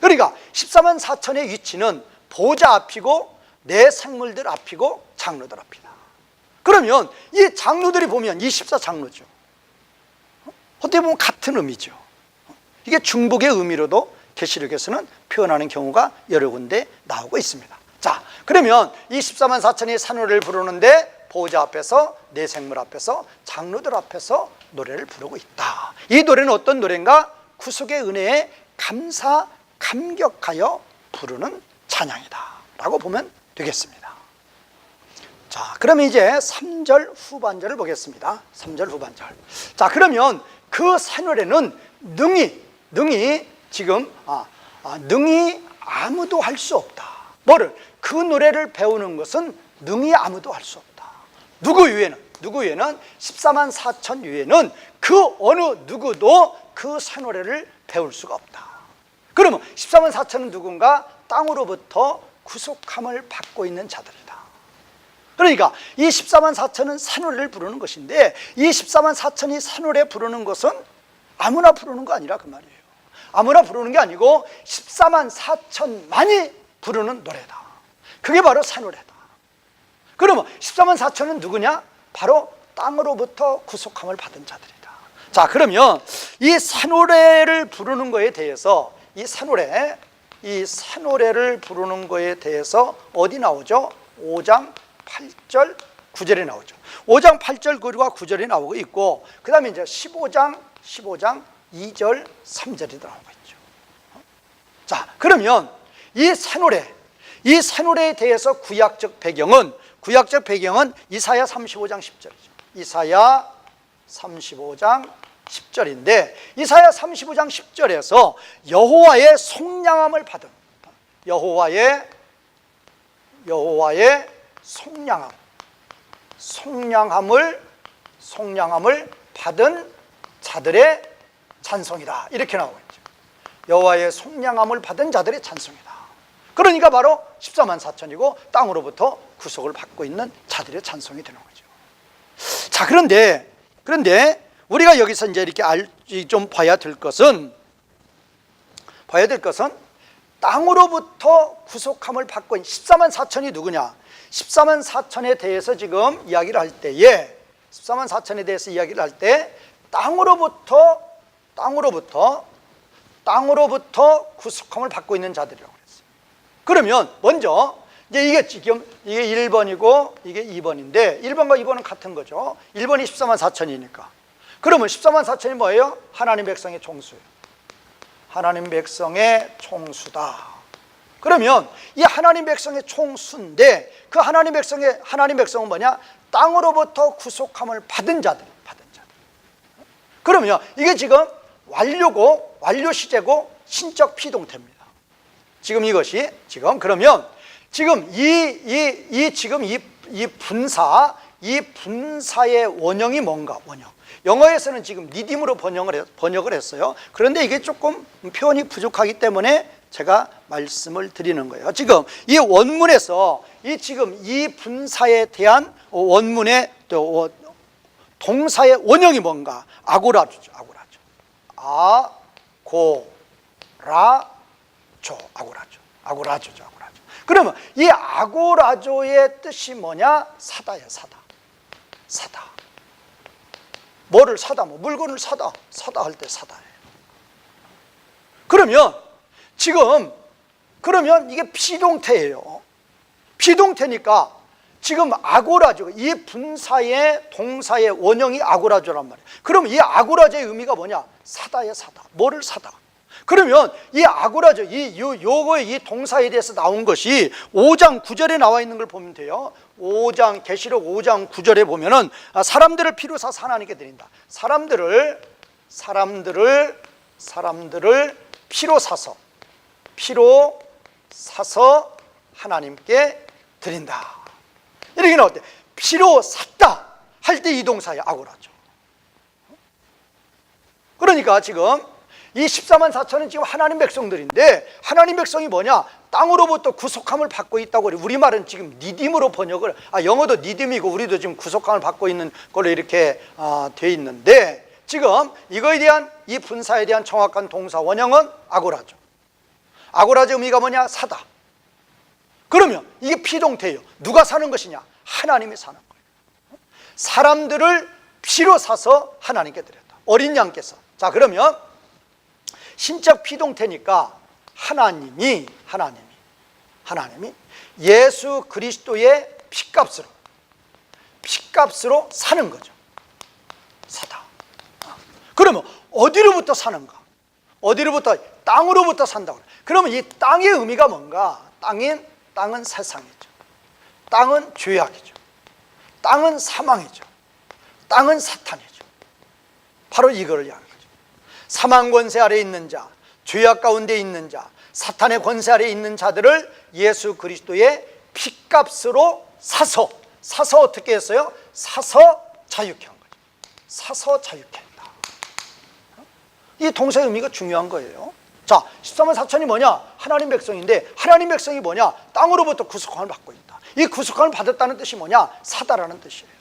그러니까 14만 4천의 위치는 보좌 앞이고 내 생물들 앞이고 장로들 앞이다. 그러면 이 장로들이 보면 24장로죠. 어떻게 보면 같은 의미죠. 이게 중복의 의미로도 계시록에서는 표현하는 경우가 여러 군데 나오고 있습니다. 자, 그러면 이 14만 4천이 산노래를 부르는데 보좌 앞에서, 내 생물 앞에서, 장로들 앞에서 노래를 부르고 있다. 이 노래는 어떤 노래인가? 구속의 은혜에 감사 감격하여 부르는 찬양이다 라고 보면 되겠습니다. 자, 그러면 이제 3절 후반절을 보겠습니다. 3절 후반절. 자, 그러면 그 산노래는 능히 지금 능히 아무도 할 수 없다. 뭐를? 그 노래를 배우는 것은 능히 아무도 할 수 없다. 누구 외에는 14만 4천 외에는 그 어느 누구도 그 산노래를 배울 수가 없다. 그러면 14만 4천은 누군가? 땅으로부터 구속함을 받고 있는 자들이다. 그러니까 이 14만 4천은 산노래를 부르는 것인데, 이 14만 4천이 산노래 부르는 것은 아무나 부르는 거 아니라 그 말이에요. 아무나 부르는 게 아니고 14만 4천만이 부르는 노래다. 그게 바로 산노래다. 그러면 14만 4천은 누구냐? 바로 땅으로부터 구속함을 받은 자들이다. 자, 그러면 이 산노래를 부르는 거에 대해서 이 산노래를 부르는 거에 대해서 어디 나오죠? 5장 8절 9절에 나오죠. 5장 8절 그리고 9절이 나오고 있고, 그 다음에 이제 15장 2절 3절이 나오고 있죠. 자, 그러면 이 산노래에 대해서 구약적 배경은 이사야 35장 10절이죠. 이사야 35장 10절인데, 이사야 35장 10절에서 여호와의 속량함을 받은, 여호와의 속량함을 받은 자들의 찬송이다. 이렇게 나오고 있죠. 여호와의 속량함을 받은 자들의 찬송이다. 그러니까 바로 14만 4천이고 땅으로부터 구속을 받고 있는 자들의 찬송이 되는 거죠. 자, 그런데 우리가 여기서 이제 이렇게 좀 봐야 될 것은 땅으로부터 구속함을 받고 있는 14만 4천이 누구냐? 14만 4천에 대해서 지금 이야기를 할 때에, 14만 4천에 대해서 이야기를 할 때 땅으로부터 구속함을 받고 있는 자들이라고 그랬어요. 그러면 먼저 이제 이게 1번이고 이게 2번인데 1번과 2번은 같은 거죠. 1번이 14만 4천이니까. 그러면 14만 4천이 뭐예요? 하나님 백성의 총수예요. 하나님 백성의 총수다. 그러면 이 하나님 백성의 총수인데, 그 하나님 백성은 뭐냐? 땅으로부터 구속함을 받은 자들. 그러면 이게 지금 완료 시제고 신적 피동태입니다. 지금 이것이 그러면 지금 이 분사의 원형이 뭔가? 영어에서는 지금 리딤으로 번역을 했어요. 그런데 이게 조금 표현이 부족하기 때문에 제가 말씀을 드리는 거예요. 지금 이 원문에서 이 분사에 대한 원문의 동사의 원형이 뭔가? 아고라조죠. 아고라조죠. 그러면 이 아고라조의 뜻이 뭐냐? 사다예요. 사다. 뭐를 사다? 물건을 사다 할 때 사다예요. 그러면 이게 비동태예요. 비동태니까 지금 아고라조, 이 분사의 동사의 원형이 아고라조란 말이에요. 그럼 이 아고라조의 의미가 뭐냐? 사다예요. 사다. 뭐를 사다? 그러면 이 아고라조, 요거의 이 동사에 대해서 나온 것이 5장 9절에 나와 있는 걸 보면 돼요. 계시록 5장 9절에 보면은 사람들을 피로 사서 하나님께 드린다. 사람들을 피로 사서 사서 하나님께 드린다. 이렇게 나올 때 피로 샀다 할 때 이 동사의 아고라죠. 그러니까 지금 이 14만 4천은 지금 하나님 백성들인데, 하나님 백성이 뭐냐? 땅으로부터 구속함을 받고 있다고 그래요. 우리말은 지금 니딤으로 번역을, 영어도 니딤이고 우리도 지금 구속함을 받고 있는 걸로 이렇게 돼 있는데, 지금 이거에 대한, 이 분사에 대한 정확한 동사 원형은 아고라죠. 아고라의 의미가 뭐냐? 사다. 그러면 이게 피동태예요. 누가 사는 것이냐? 하나님이 사는 거예요. 사람들을 피로 사서 하나님께 드렸다. 어린 양께서. 자, 그러면 신적 피동태니까 하나님이 예수 그리스도의 피값으로 사는 거죠. 사다. 그러면 어디로부터 사는가? 어디로부터? 땅으로부터 산다고. 그러면 이 땅의 의미가 뭔가? 땅은 세상이죠. 땅은 죄악이죠. 땅은 사망이죠. 땅은 사탄이죠. 바로 이거를 이야기하는 거죠. 사망 권세 아래에 있는 자, 죄악 가운데 있는 자, 사탄의 권세 아래에 있는 자들을 예수 그리스도의 피값으로 사서 어떻게 했어요? 사서 자유케 한 거죠. 사서 자유케 했다. 이 동사의 의미가 중요한 거예요. 자, 14만 4천이 뭐냐? 하나님 백성인데, 하나님 백성이 뭐냐? 땅으로부터 구속함을 받고 있다. 이 구속함을 받았다는 뜻이 뭐냐? 사다라는 뜻이에요.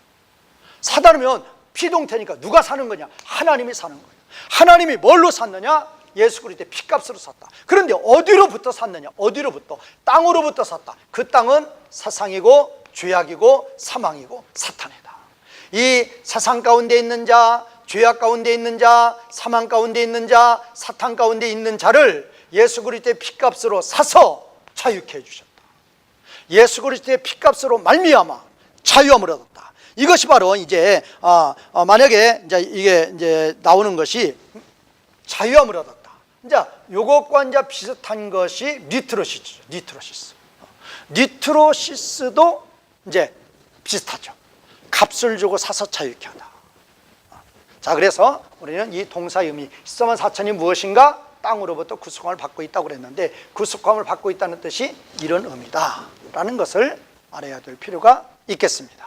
사다면 피동태니까 누가 사는 거냐? 하나님이 사는 거예요. 하나님이 뭘로 샀느냐? 예수 그리스도의 피값으로 샀다. 그런데 어디로부터 샀느냐? 어디로부터? 땅으로부터 샀다. 그 땅은 세상이고 죄악이고 사망이고 사탄이다. 이 세상 가운데 있는 자, 죄악 가운데 있는 자, 사망 가운데 있는 자, 사탄 가운데 있는 자를 예수 그리스도의 피값으로 사서 자유케 해주셨다. 예수 그리스도의 피값으로 말미암아 자유함을 얻었다. 이것이 바로 이제 만약에 이게 이제 나오는 것이 자유함을 얻었다. 이제 요것과 이제 비슷한 것이 니트로시스죠. 니트로시스도 이제 비슷하죠. 값을 주고 사서 자유케 하다. 자, 그래서 우리는 이 동사의 의미, 14만 4천이 무엇인가? 땅으로부터 구속함을 받고 있다고 그랬는데, 구속함을 받고 있다는 뜻이 이런 의미다 라는 것을 알아야 될 필요가 있겠습니다.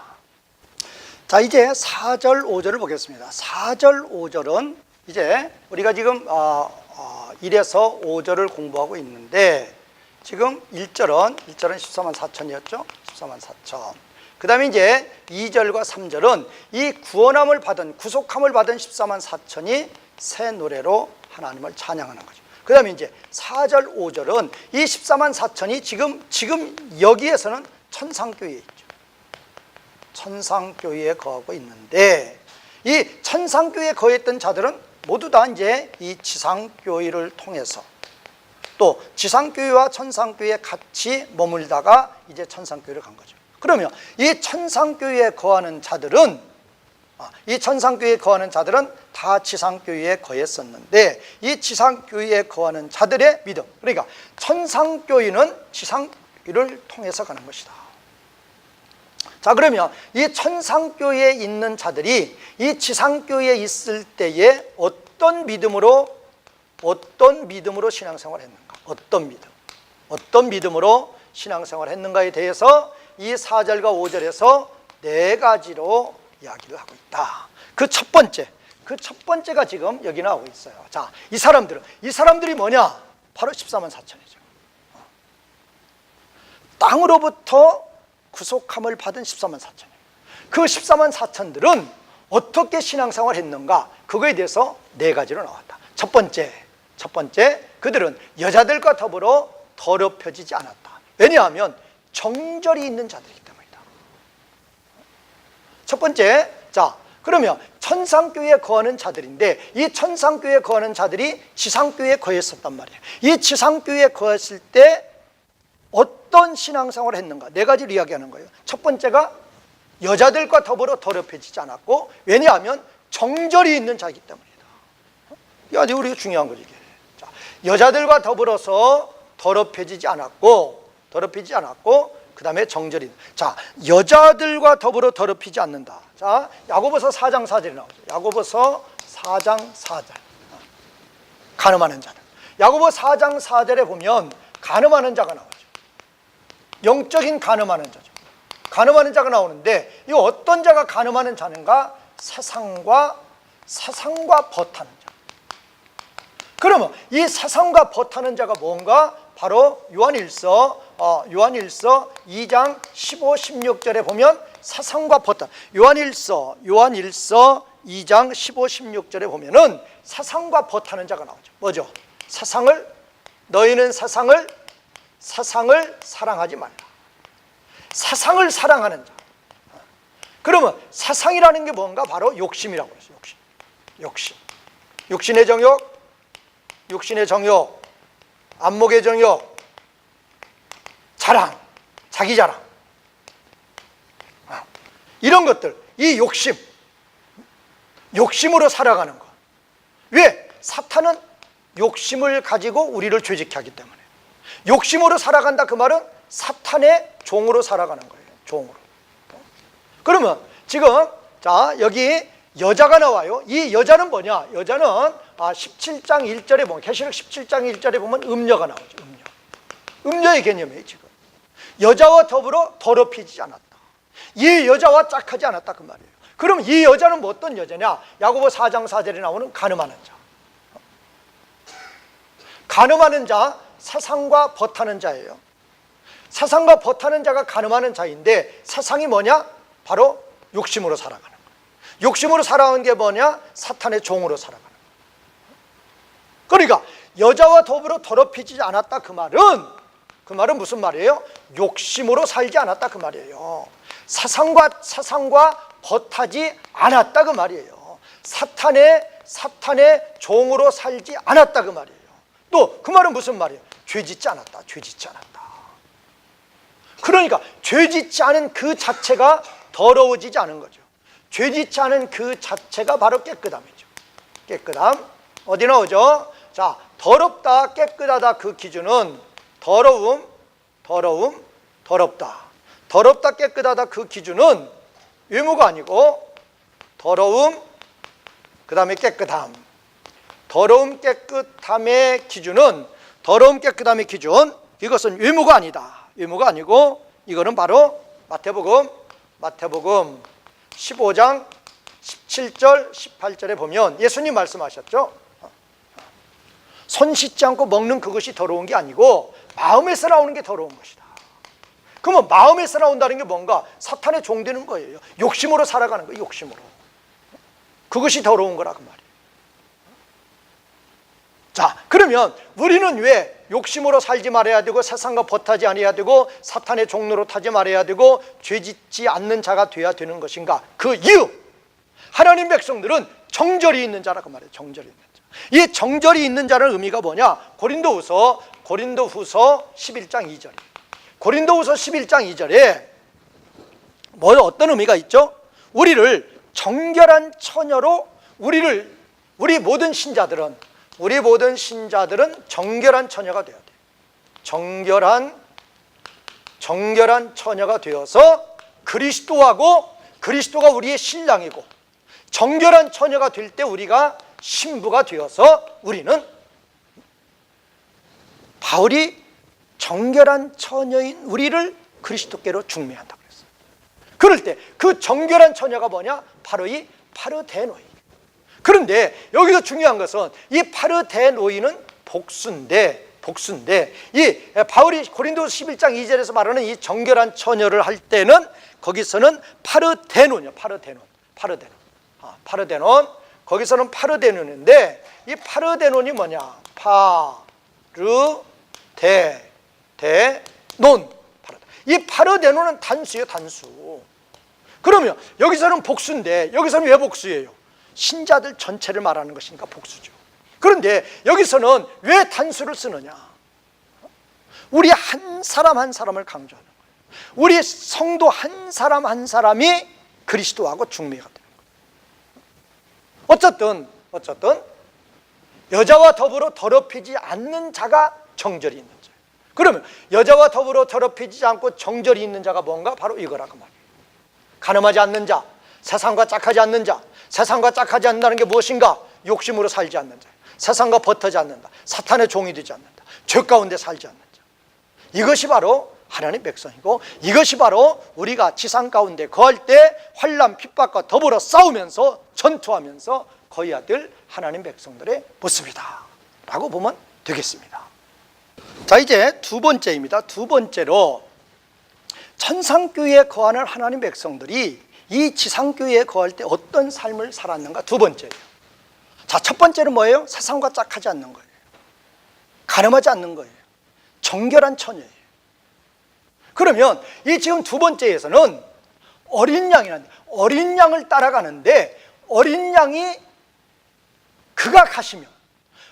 자, 이제 4절 5절을 보겠습니다. 4절 5절은 이제 우리가 지금 1에서 5절을 공부하고 있는데, 지금 1절은 14만 4천이었죠. 14만 4천. 그 다음에 이제 2절과 3절은 이 구원함을 받은, 구속함을 받은 14만 4천이 새 노래로 하나님을 찬양하는 거죠. 그 다음에 이제 4절 5절은 이 14만 4천이 지금 여기에서는 천상교회에 있죠. 천상교회에 거하고 있는데, 이 천상교회에 거했던 자들은 모두 다 이제 이 지상교회를 통해서, 또 지상교회와 천상교회에 같이 머물다가 이제 천상교회를 간 거죠. 그러면 이 천상교회에 거하는 자들은 다 지상교회에 거했었는데, 이 지상교회에 거하는 자들의 믿음, 그러니까 천상교회는 지상교회를 통해서 가는 것이다. 자, 그러면 이 천상교회에 있는 자들이 이 지상교회에 있을 때에 어떤 믿음으로 신앙생활을 했는가? 어떤 믿음으로 신앙생활을 했는가에 대해서 이 4절과 5절에서 4가지로 이야기를 하고 있다. 그 첫 번째가 지금 여기 나오고 있어요. 자, 이 사람들이 뭐냐? 바로 14만 4천이죠. 땅으로부터 구속함을 받은 14만 4천이에요. 그 14만 4천들은 어떻게 신앙생활을 했는가? 그거에 대해서 4가지로 나왔다. 첫 번째, 그들은 여자들과 더불어 더럽혀지지 않았다. 왜냐하면 정절이 있는 자들이기 때문이다. 첫 번째, 자, 그러면 천상교회에 거하는 자들인데, 이 천상교회에 거하는 자들이 지상교회에 거했었단 말이에요. 이 지상교회에 거했을 때 어떤 신앙생활을 했는가? 4가지를 이야기하는 거예요. 첫 번째가 여자들과 더불어 더럽혀지지 않았고, 왜냐하면 정절이 있는 자이기 때문이다. 이게 아주 우리가 중요한 거죠, 이게. 자, 여자들과 더불어서 더럽혀지지 않았고, 그 다음에 정절이. 자, 여자들과 더불어 더럽히지 않는다. 자, 야고보서 4장 4절이 나오죠. 야고보서 4장 4절. 가늠하는 자들. 야고보 4장 4절에 보면 가늠하는 자가 나오죠. 영적인 간음하는 자죠. 간음하는 자가 나오는데 이 어떤 자가 간음하는 자는가? 사상과 벗하는 자. 그러면 이 사상과 벗하는 자가 뭔가? 바로 요한일서 2장 15, 16절에 보면 사상과 벗한, 요한일서 2장 15, 16절에 보면은 사상과 벗하는 자가 나오죠. 뭐죠? 너희는 사상을 사랑하지 말라. 사상을 사랑하는 자. 그러면 사상이라는 게 뭔가? 바로 욕심이라고 했어요. 욕심. 육신의 정욕, 안목의 정욕, 자랑, 자기 자랑, 이런 것들, 이 욕심으로 살아가는 것. 왜? 사탄은 욕심을 가지고 우리를 죄짓게 하기 때문에. 욕심으로 살아간다 그 말은 사탄의 종으로 살아가는 거예요. 종으로. 그러면 지금 자 여기 여자가 나와요. 이 여자는 뭐냐? 여자는 17장 1절에 보면, 계시록 17장 1절에 보면 음녀가 나오죠. 음녀의 개념이에요. 지금 여자와 더불어 더럽히지 않았다. 이 여자와 짝하지 않았다 그 말이에요. 그럼 이 여자는 뭐 어떤 여자냐? 야고보 4장 4절에 나오는 간음하는 자. 간음하는 자, 사상과 벗하는 자예요. 사상과 벗하는 자가 간음하는 자인데, 사상이 뭐냐? 바로 욕심으로 살아가는 거예요. 욕심으로 살아가는 게 뭐냐? 사탄의 종으로 살아가는 거예요. 그러니까 여자와 더불어 더럽히지 않았다 그 말은 무슨 말이에요? 욕심으로 살지 않았다 그 말이에요. 사상과 벗하지 않았다 그 말이에요. 사탄의 종으로 살지 않았다 그 말이에요. 또 그 말은 무슨 말이에요? 죄짓지 않았다. 그러니까 죄짓지 않은 그 자체가 더러워지지 않은 거죠. 죄짓지 않은 그 자체가 바로 깨끗함이죠. 깨끗함. 어디 나오죠? 자, 더럽다, 깨끗하다 그 기준은 더럽다. 더럽다, 깨끗하다 그 기준은 의무가 아니고 더러움, 그 다음에 깨끗함. 더러움, 깨끗함의 기준, 이것은 의무가 아니다. 의무가 아니고 이거는 바로 마태복음 15장 17절 18절에 보면 예수님 말씀하셨죠. 손 씻지 않고 먹는 그것이 더러운 게 아니고 마음에서 나오는 게 더러운 것이다. 그러면 마음에서 나온다는 게 뭔가? 사탄의 종되는 거예요. 욕심으로 살아가는 거예요. 욕심으로. 그것이 더러운 거라 그 말이에요. 자, 그러면 우리는 왜 욕심으로 살지 말아야 되고 세상과 벗하지 않아야 되고 사탄의 종로로 타지 말아야 되고 죄짓지 않는 자가 돼야 되는 것인가? 그 이유, 하나님 백성들은 정절이 있는 자라 그 말이에요. 정절이 있는 자. 이 정절이 있는 자는 의미가 뭐냐? 고린도후서 11장 2절이에요. 고린도후서 11장 2절에 어떤 의미가 있죠? 우리를 정결한 처녀로 우리 모든 신자들은 정결한 처녀가 되어야 돼요. 정결한 처녀가 되어서 그리스도가 우리의 신랑이고, 정결한 처녀가 될 때 우리가 신부가 되어서 우리는 바울이 정결한 처녀인 우리를 그리스도께로 중매한다 그랬어요. 그럴 때 그 정결한 처녀가 뭐냐? 바로 이 파르데노이. 그런데 여기서 중요한 것은 이 파르데노이는 복수인데 이 바울이 고린도서 11장 2절에서 말하는 이 정결한 처녀를 할 때는 거기서는 파르데논이요. 파르데논. 거기서는 파르데논인데 이 파르데논이 뭐냐? 이 파르데논은 단수예요. 단수. 그러면 여기서는 복수인데 여기서는 왜 복수예요? 신자들 전체를 말하는 것이니까 복수죠. 그런데 여기서는 왜 단수를 쓰느냐? 우리 한 사람 한 사람을 강조하는 거예요. 우리 성도 한 사람 한 사람이 그리스도하고 중매가 되는 거예요. 어쨌든 여자와 더불어 더럽히지 않는 자가 정절이 있는 자예요. 그러면 여자와 더불어 더럽히지 않고 정절이 있는 자가 뭔가? 바로 이거라 그 말이에요. 간음하지 않는 자, 세상과 짝하지 않는 자. 세상과 짝하지 않는다는 게 무엇인가? 욕심으로 살지 않는 자, 세상과 벗하지 않는다, 사탄의 종이 되지 않는다, 죄 가운데 살지 않는 자. 이것이 바로 하나님 백성이고, 이것이 바로 우리가 지상 가운데 거할 때 환난 핍박과 더불어 싸우면서 전투하면서 거해야 될 하나님 백성들의 모습이다 라고 보면 되겠습니다. 자, 이제 두 번째입니다. 두 번째로 천상교회에 거하는 하나님 백성들이 이 지상교회에 거할 때 어떤 삶을 살았는가, 두 번째예요. 자, 첫 번째는 뭐예요? 세상과 짝하지 않는 거예요. 가늠하지 않는 거예요. 정결한 처녀예요. 그러면 이 지금 두 번째에서는 어린 양이라는데, 어린 양을 따라가는데, 어린 양이 그가 가시면,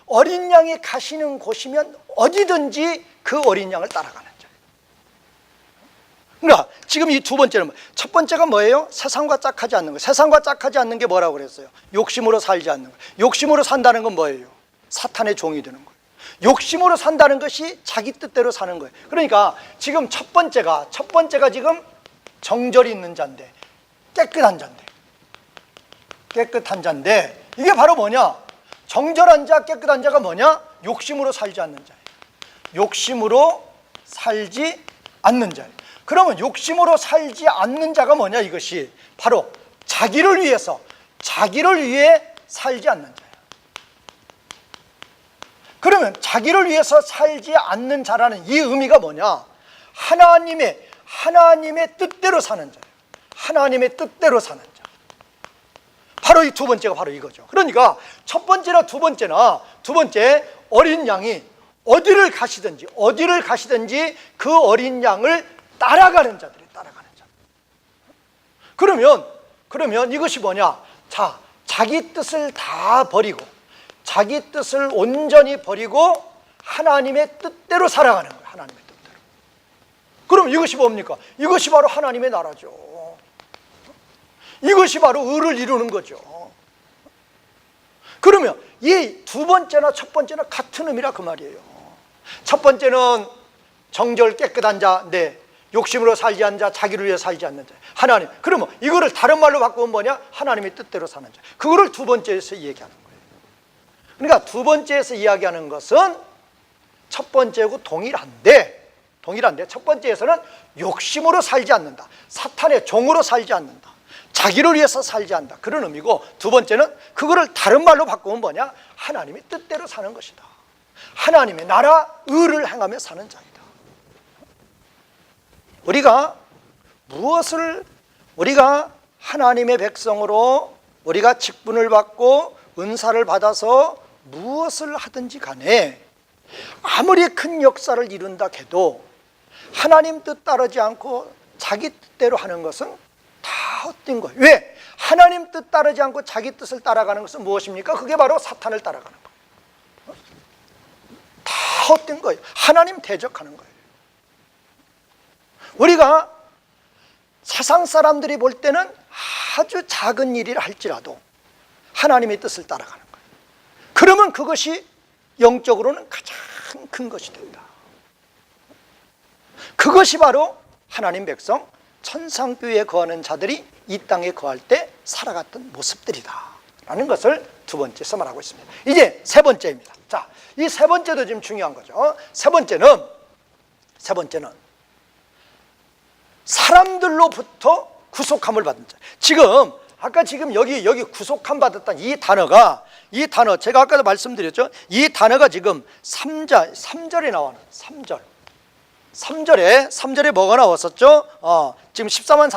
어린 양이 가시는 곳이면 어디든지 그 어린 양을 따라가는 자예요. 그러니까 지금 이 두 번째는, 첫 번째가 뭐예요? 세상과 짝하지 않는 거예요. 세상과 짝하지 않는 게 뭐라고 그랬어요? 욕심으로 살지 않는 거예요. 욕심으로 산다는 건 뭐예요? 사탄의 종이 되는 거예요. 욕심으로 산다는 것이 자기 뜻대로 사는 거예요. 그러니까 지금 첫 번째가 지금 정절이 있는 자인데, 깨끗한 자인데, 이게 바로 뭐냐? 정절한 자, 깨끗한 자가 뭐냐? 욕심으로 살지 않는 자예요. 욕심으로 살지 않는 자예요. 그러면 욕심으로 살지 않는 자가 뭐냐? 이것이 바로 자기를 위해 살지 않는 자예요. 그러면 자기를 위해서 살지 않는 자라는 이 의미가 뭐냐? 하나님의 뜻대로 사는 자예요. 하나님의 뜻대로 사는 자. 바로 이 두 번째가 바로 이거죠. 그러니까 첫 번째나 두 번째 어린 양이 어디를 가시든지 그 어린 양을 따라가는 자들이 따라가는 자. 그러면 이것이 뭐냐? 자, 자기 뜻을 다 버리고, 자기 뜻을 온전히 버리고 하나님의 뜻대로 살아가는 거예요. 하나님의 뜻대로. 그럼 이것이 뭡니까? 이것이 바로 하나님의 나라죠. 이것이 바로 의를 이루는 거죠. 그러면 이 두 번째나 첫 번째나 같은 의미라 그 말이에요. 첫 번째는 정결 깨끗한 자, 욕심으로 살지 않는 자, 자기를 위해 살지 않는 자, 하나님. 그러면 이거를 다른 말로 바꾸면 뭐냐? 하나님의 뜻대로 사는 자. 그거를 두 번째에서 얘기하는 거예요. 그러니까 두 번째에서 이야기하는 것은 첫 번째하고 동일한데 첫 번째에서는 욕심으로 살지 않는다, 사탄의 종으로 살지 않는다, 자기를 위해서 살지 않는다, 그런 의미고, 두 번째는 그거를 다른 말로 바꾸면 뭐냐? 하나님의 뜻대로 사는 것이다. 하나님의 나라 의를 행하며 사는 자이다. 우리가 하나님의 백성으로 우리가 직분을 받고 은사를 받아서 무엇을 하든지 간에 아무리 큰 역사를 이룬다 해도 하나님 뜻 따르지 않고 자기 뜻대로 하는 것은 다 헛된 거예요. 왜? 하나님 뜻 따르지 않고 자기 뜻을 따라가는 것은 무엇입니까? 그게 바로 사탄을 따라가는 거예요. 다 헛된 거예요. 하나님 대적하는 거예요. 우리가 세상 사람들이 볼 때는 아주 작은 일이라 할지라도 하나님의 뜻을 따라가는 거예요. 그러면 그것이 영적으로는 가장 큰 것이 된다. 그것이 바로 하나님 백성, 천상교회에 거하는 자들이 이 땅에 거할 때 살아갔던 모습들이다 라는 것을 두 번째에서 말하고 있습니다. 이제 세 번째입니다. 자, 이 세 번째도 지금 중요한 거죠. 세 번째는 사람들로부터 구속함을 받은 자. 아까 여기 구속함 받았다는 이 단어, 제가 아까도 말씀드렸죠. 이 단어가 지금 3절에 나와요. 3절에 뭐가 나왔었죠? 지금 14만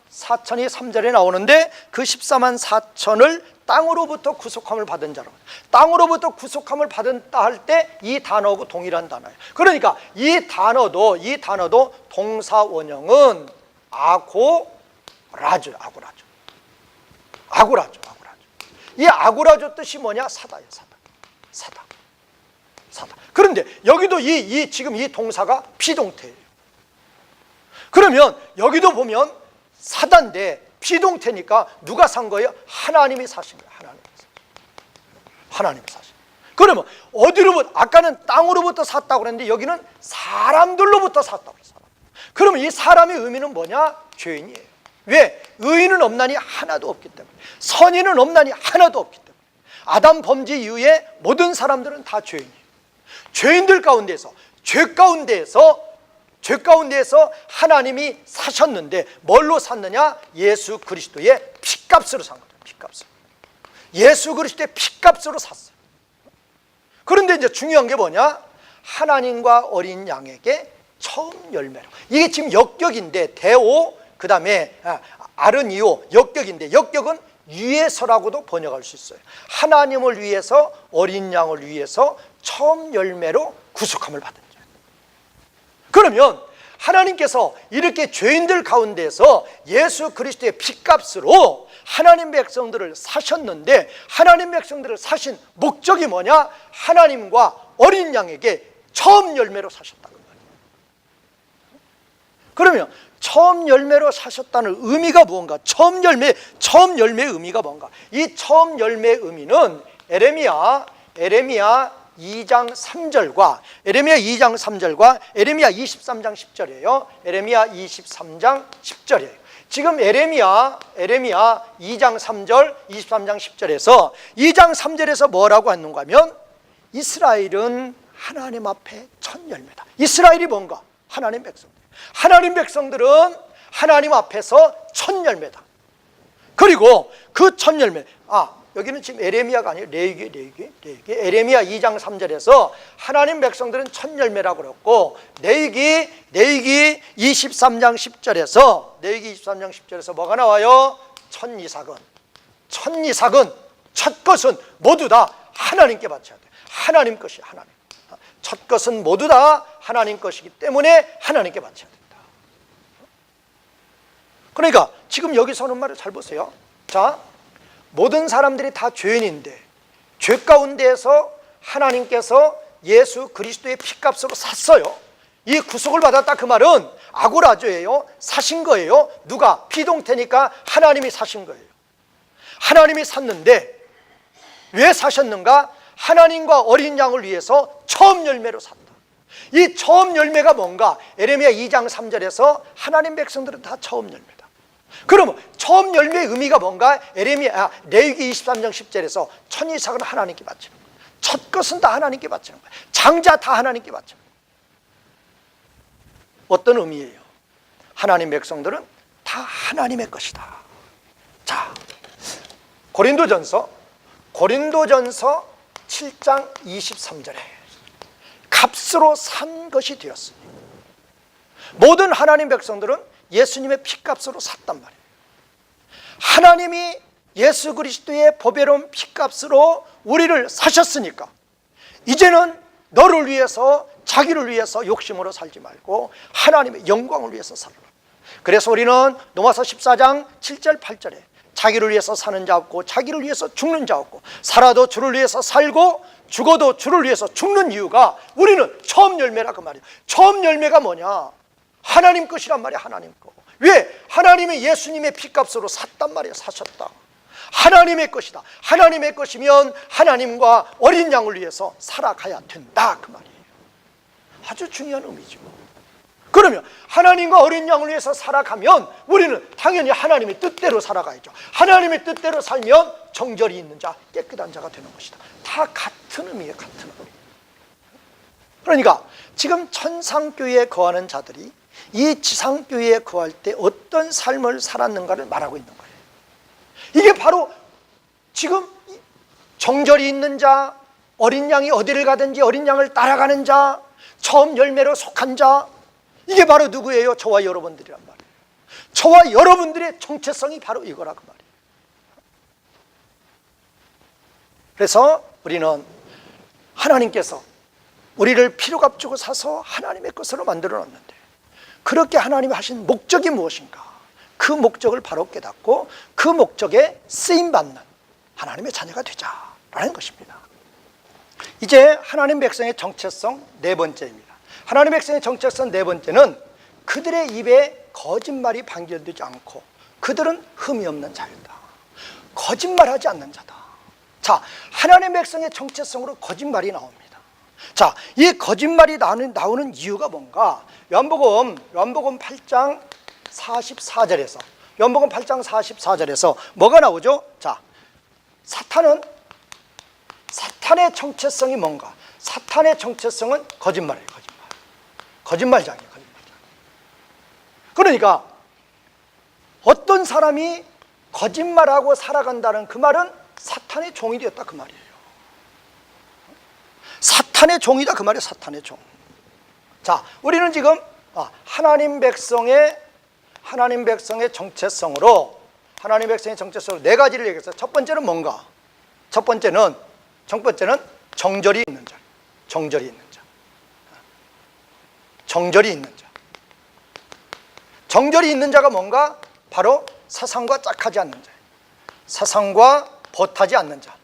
4천이 3절에 나오는데, 그 14만 4천을 땅으로부터 구속함을 받은 자로, 땅으로부터 구속함을 받았다 할 때 이 단어하고 동일한 단어예요. 그러니까 이 단어도 동사 원형은 아고라죠. 이 아고라죠 뜻이 뭐냐? 사다예요. 사다. 그런데 여기도 지금 이 동사가 비동태예요. 그러면 여기도 보면 사다인데 비동태니까 누가 산 거예요? 하나님이 사신 거예요. 하나님이 사신 거예요. 그러면 어디로부터? 아까는 땅으로부터 샀다고 그랬는데 여기는 사람들로부터 샀다고 그랬어요. 그러면 이 사람의 의미는 뭐냐? 죄인이에요. 왜? 의인은 없나니 하나도 없기 때문에, 선인은 없나니 하나도 없기 때문에, 아담 범죄 이후에 모든 사람들은 다 죄인이에요. 죄인들 가운데서 죄 가운데에서 하나님이 사셨는데 뭘로 샀느냐? 예수 그리스도의 피값으로 산 거죠. 피값으로. 예수 그리스도의 피값으로 샀어요. 그런데 이제 중요한 게 뭐냐? 하나님과 어린 양에게 처음 열매로. 이게 지금 역격인데 대오, 그 다음에 아르니오, 역격인데 역격은 위해서라고도 번역할 수 있어요. 하나님을 위해서, 어린 양을 위해서 처음 열매로 구속함을 받은 자예요. 그러면 하나님께서 이렇게 죄인들 가운데서 예수 그리스도의 피값으로 하나님 백성들을 사셨는데, 하나님 백성들을 사신 목적이 뭐냐? 하나님과 어린 양에게 처음 열매로 사셨다는 거예요. 그러면 처음 열매로 사셨다는 의미가 무언가? 처음 열매의 의미가 뭔가? 이 처음 열매의 의미는 에레미야 2장 3절과 에레미야 23장 10절이에요. 에레미야 23장 10절이에요. 지금 에레미야 2장 3절, 23장 10절에서 2장 3절에서 뭐라고 하는가 하면 이스라엘은 하나님 앞에 첫 열매다. 이스라엘이 뭔가? 하나님 백성들. 하나님 백성들은 하나님 앞에서 첫 열매다. 그리고 그 첫 열매, 여기는 지금 에레미야가 아니에요. 레위기. 에레미야 2장 3절에서 하나님 백성들은 첫 열매라고 그랬고, 레위기 23장 10절에서 뭐가 나와요? 첫 이삭은 첫 것은 모두 다 하나님께 바쳐야 돼. 하나님 것이 하나님. 첫 것은 모두 다 하나님 것이기 때문에 하나님께 바쳐야 된다. 그러니까 지금 여기서 하는 말을 잘 보세요. 자, 모든 사람들이 다 죄인인데 죄 가운데에서 하나님께서 예수 그리스도의 피값으로 샀어요. 이 구속을 받았다, 그 말은 아고라조예요. 사신 거예요. 누가? 비동태니까 하나님이 사신 거예요. 하나님이 샀는데 왜 사셨는가? 하나님과 어린 양을 위해서 처음 열매로 샀다. 이 처음 열매가 뭔가? 에레미야 2장 3절에서 하나님 백성들은 다 처음 열매다. 그러면 처음 열매의 의미가 뭔가? 레위기 23장 10절에서 첫 이삭은 하나님께 바치는 거예요. 첫 것은 다 하나님께 바치는 거예요. 장자 다 하나님께 바치는 거예요. 어떤 의미예요? 하나님 백성들은 다 하나님의 것이다. 자, 고린도전서 7장 23절에 값으로 산 것이 되었으니, 모든 하나님 백성들은 예수님의 피값으로 샀단 말이에요. 하나님이 예수 그리스도의 보배로운 피값으로 우리를 사셨으니까 이제는 너를 위해서, 자기를 위해서 욕심으로 살지 말고 하나님의 영광을 위해서 살라. 그래서 우리는 로마서 14장 7절 8절에 자기를 위해서 사는 자 없고 자기를 위해서 죽는 자 없고, 살아도 주를 위해서 살고 죽어도 주를 위해서 죽는 이유가 우리는 처음 열매라, 그 말이에요. 처음 열매가 뭐냐? 하나님 것이란 말이야. 하나님 거. 왜? 하나님이 예수님의 피값으로 샀단 말이에요. 사셨다. 하나님의 것이다. 하나님의 것이면 하나님과 어린 양을 위해서 살아가야 된다, 그 말이에요. 아주 중요한 의미죠. 그러면 하나님과 어린 양을 위해서 살아가면 우리는 당연히 하나님의 뜻대로 살아가야죠. 하나님의 뜻대로 살면 정절이 있는 자, 깨끗한 자가 되는 것이다. 다 같은 의미예요. 같은 의미. 그러니까 지금 천상교회에 거하는 자들이 이 지상교회에 거할 때 어떤 삶을 살았는가를 말하고 있는 거예요. 이게 바로 지금 정절이 있는 자, 어린 양이 어디를 가든지 어린 양을 따라가는 자, 처음 열매로 속한 자, 이게 바로 누구예요? 저와 여러분들이란 말이에요. 저와 여러분들의 정체성이 바로 이거라, 그 말이에요. 그래서 우리는 하나님께서 우리를 피로 값주고 사서 하나님의 것으로 만들어 놨는데, 그렇게 하나님이 하신 목적이 무엇인가? 그 목적을 바로 깨닫고 그 목적에 쓰임받는 하나님의 자녀가 되자라는 것입니다. 이제 하나님 백성의 정체성 네 번째입니다. 하나님 백성의 정체성 네 번째는 그들의 입에 거짓말이 방견되지 않고 그들은 흠이 없는 자였다. 거짓말하지 않는 자다. 자, 하나님 백성의 정체성으로 거짓말이 나옵니다. 자, 이 거짓말이 나오는 이유가 뭔가? 요한복음 8장 44절에서 요한복음 8장 44절에서 뭐가 나오죠? 자, 사탄의 정체성이 뭔가? 사탄의 정체성은 거짓말이에요. 거짓말. 거짓말장이에요. 그러니까 어떤 사람이 거짓말하고 살아간다는 그 말은 사탄의 종이 되었다 그 말이에요. 사탄의 종이다 그 말이에요. 사탄의 종. 자, 우리는 지금 하나님 백성의 정체성으로 네 가지를 얘기했어요. 첫 번째는 뭔가? 첫 번째는 정절이 있는 자. 정절이 있는 자. 정절이 있는 자. 정절이 있는 자가 뭔가? 바로 세상과 짝하지 않는 자예요. 세상과 벗하지 않는 자.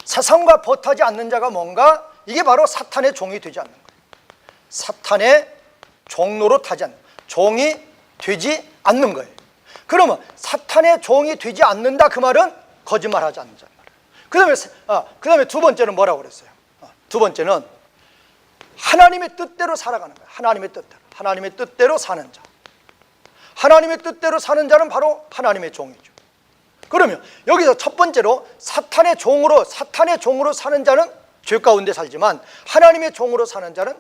세상과 벗하지 않는 자가 뭔가? 이게 바로 사탄의 종이 되지 않는 거예요. 사탄의 종로로 타지 않는, 종이 되지 않는 거예요. 그러면 사탄의 종이 되지 않는다 그 말은 거짓말하지 않는 자예요. 그 다음에 두 번째는 뭐라고 그랬어요? 두 번째는 하나님의 뜻대로 살아가는 거예요. 하나님의 뜻대로 사는 자. 하나님의 뜻대로 사는 자는 바로 하나님의 종이죠. 그러면 여기서 첫 번째로 사탄의 종으로 사는 자는 죄 가운데 살지만 하나님의 종으로 사는 자는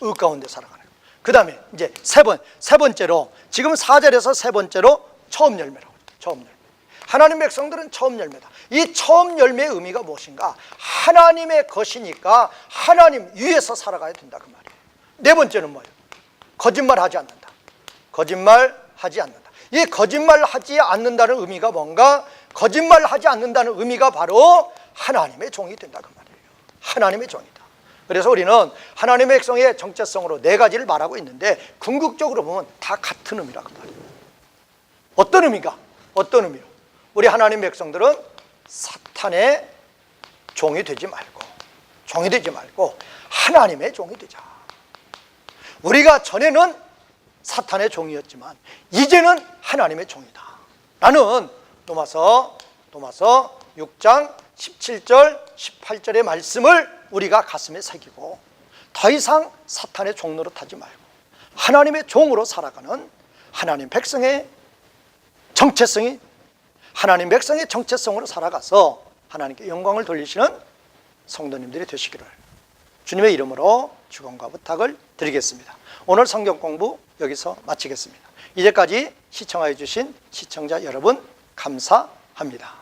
의 가운데 살아가는 거예요. 그 다음에 이제 세 번째로 지금 4절에서 세 번째로 처음 열매라고 그래요. 처음 열매. 하나님 백성들은 처음 열매다. 이 처음 열매의 의미가 무엇인가? 하나님의 것이니까 하나님 위에서 살아가야 된다 그 말이에요. 네 번째는 뭐예요? 거짓말하지 않는다. 거짓말하지 않는다. 이 거짓말하지 않는다는 의미가 뭔가? 거짓말하지 않는다는 의미가 바로 하나님의 종이 된다 그 말이에요. 하나님의 종이다. 그래서 우리는 하나님의 백성의 정체성으로 네 가지를 말하고 있는데 궁극적으로 보면 다 같은 의미라고 말이에요. 어떤 의미가? 어떤 의미로? 우리 하나님 백성들은 사탄의 종이 되지 말고 하나님의 종이 되자. 우리가 전에는 사탄의 종이었지만 이제는 하나님의 종이다 라는 로마서 6장 17절 18절의 말씀을 우리가 가슴에 새기고 더 이상 사탄의 종로로 타지 말고 하나님의 종으로 살아가는 하나님 백성의 정체성으로 살아가서 하나님께 영광을 돌리시는 성도님들이 되시기를 주님의 이름으로 축원과 부탁을 드리겠습니다. 오늘 성경 공부 여기서 마치겠습니다. 이제까지 시청하여 주신 시청자 여러분 감사합니다.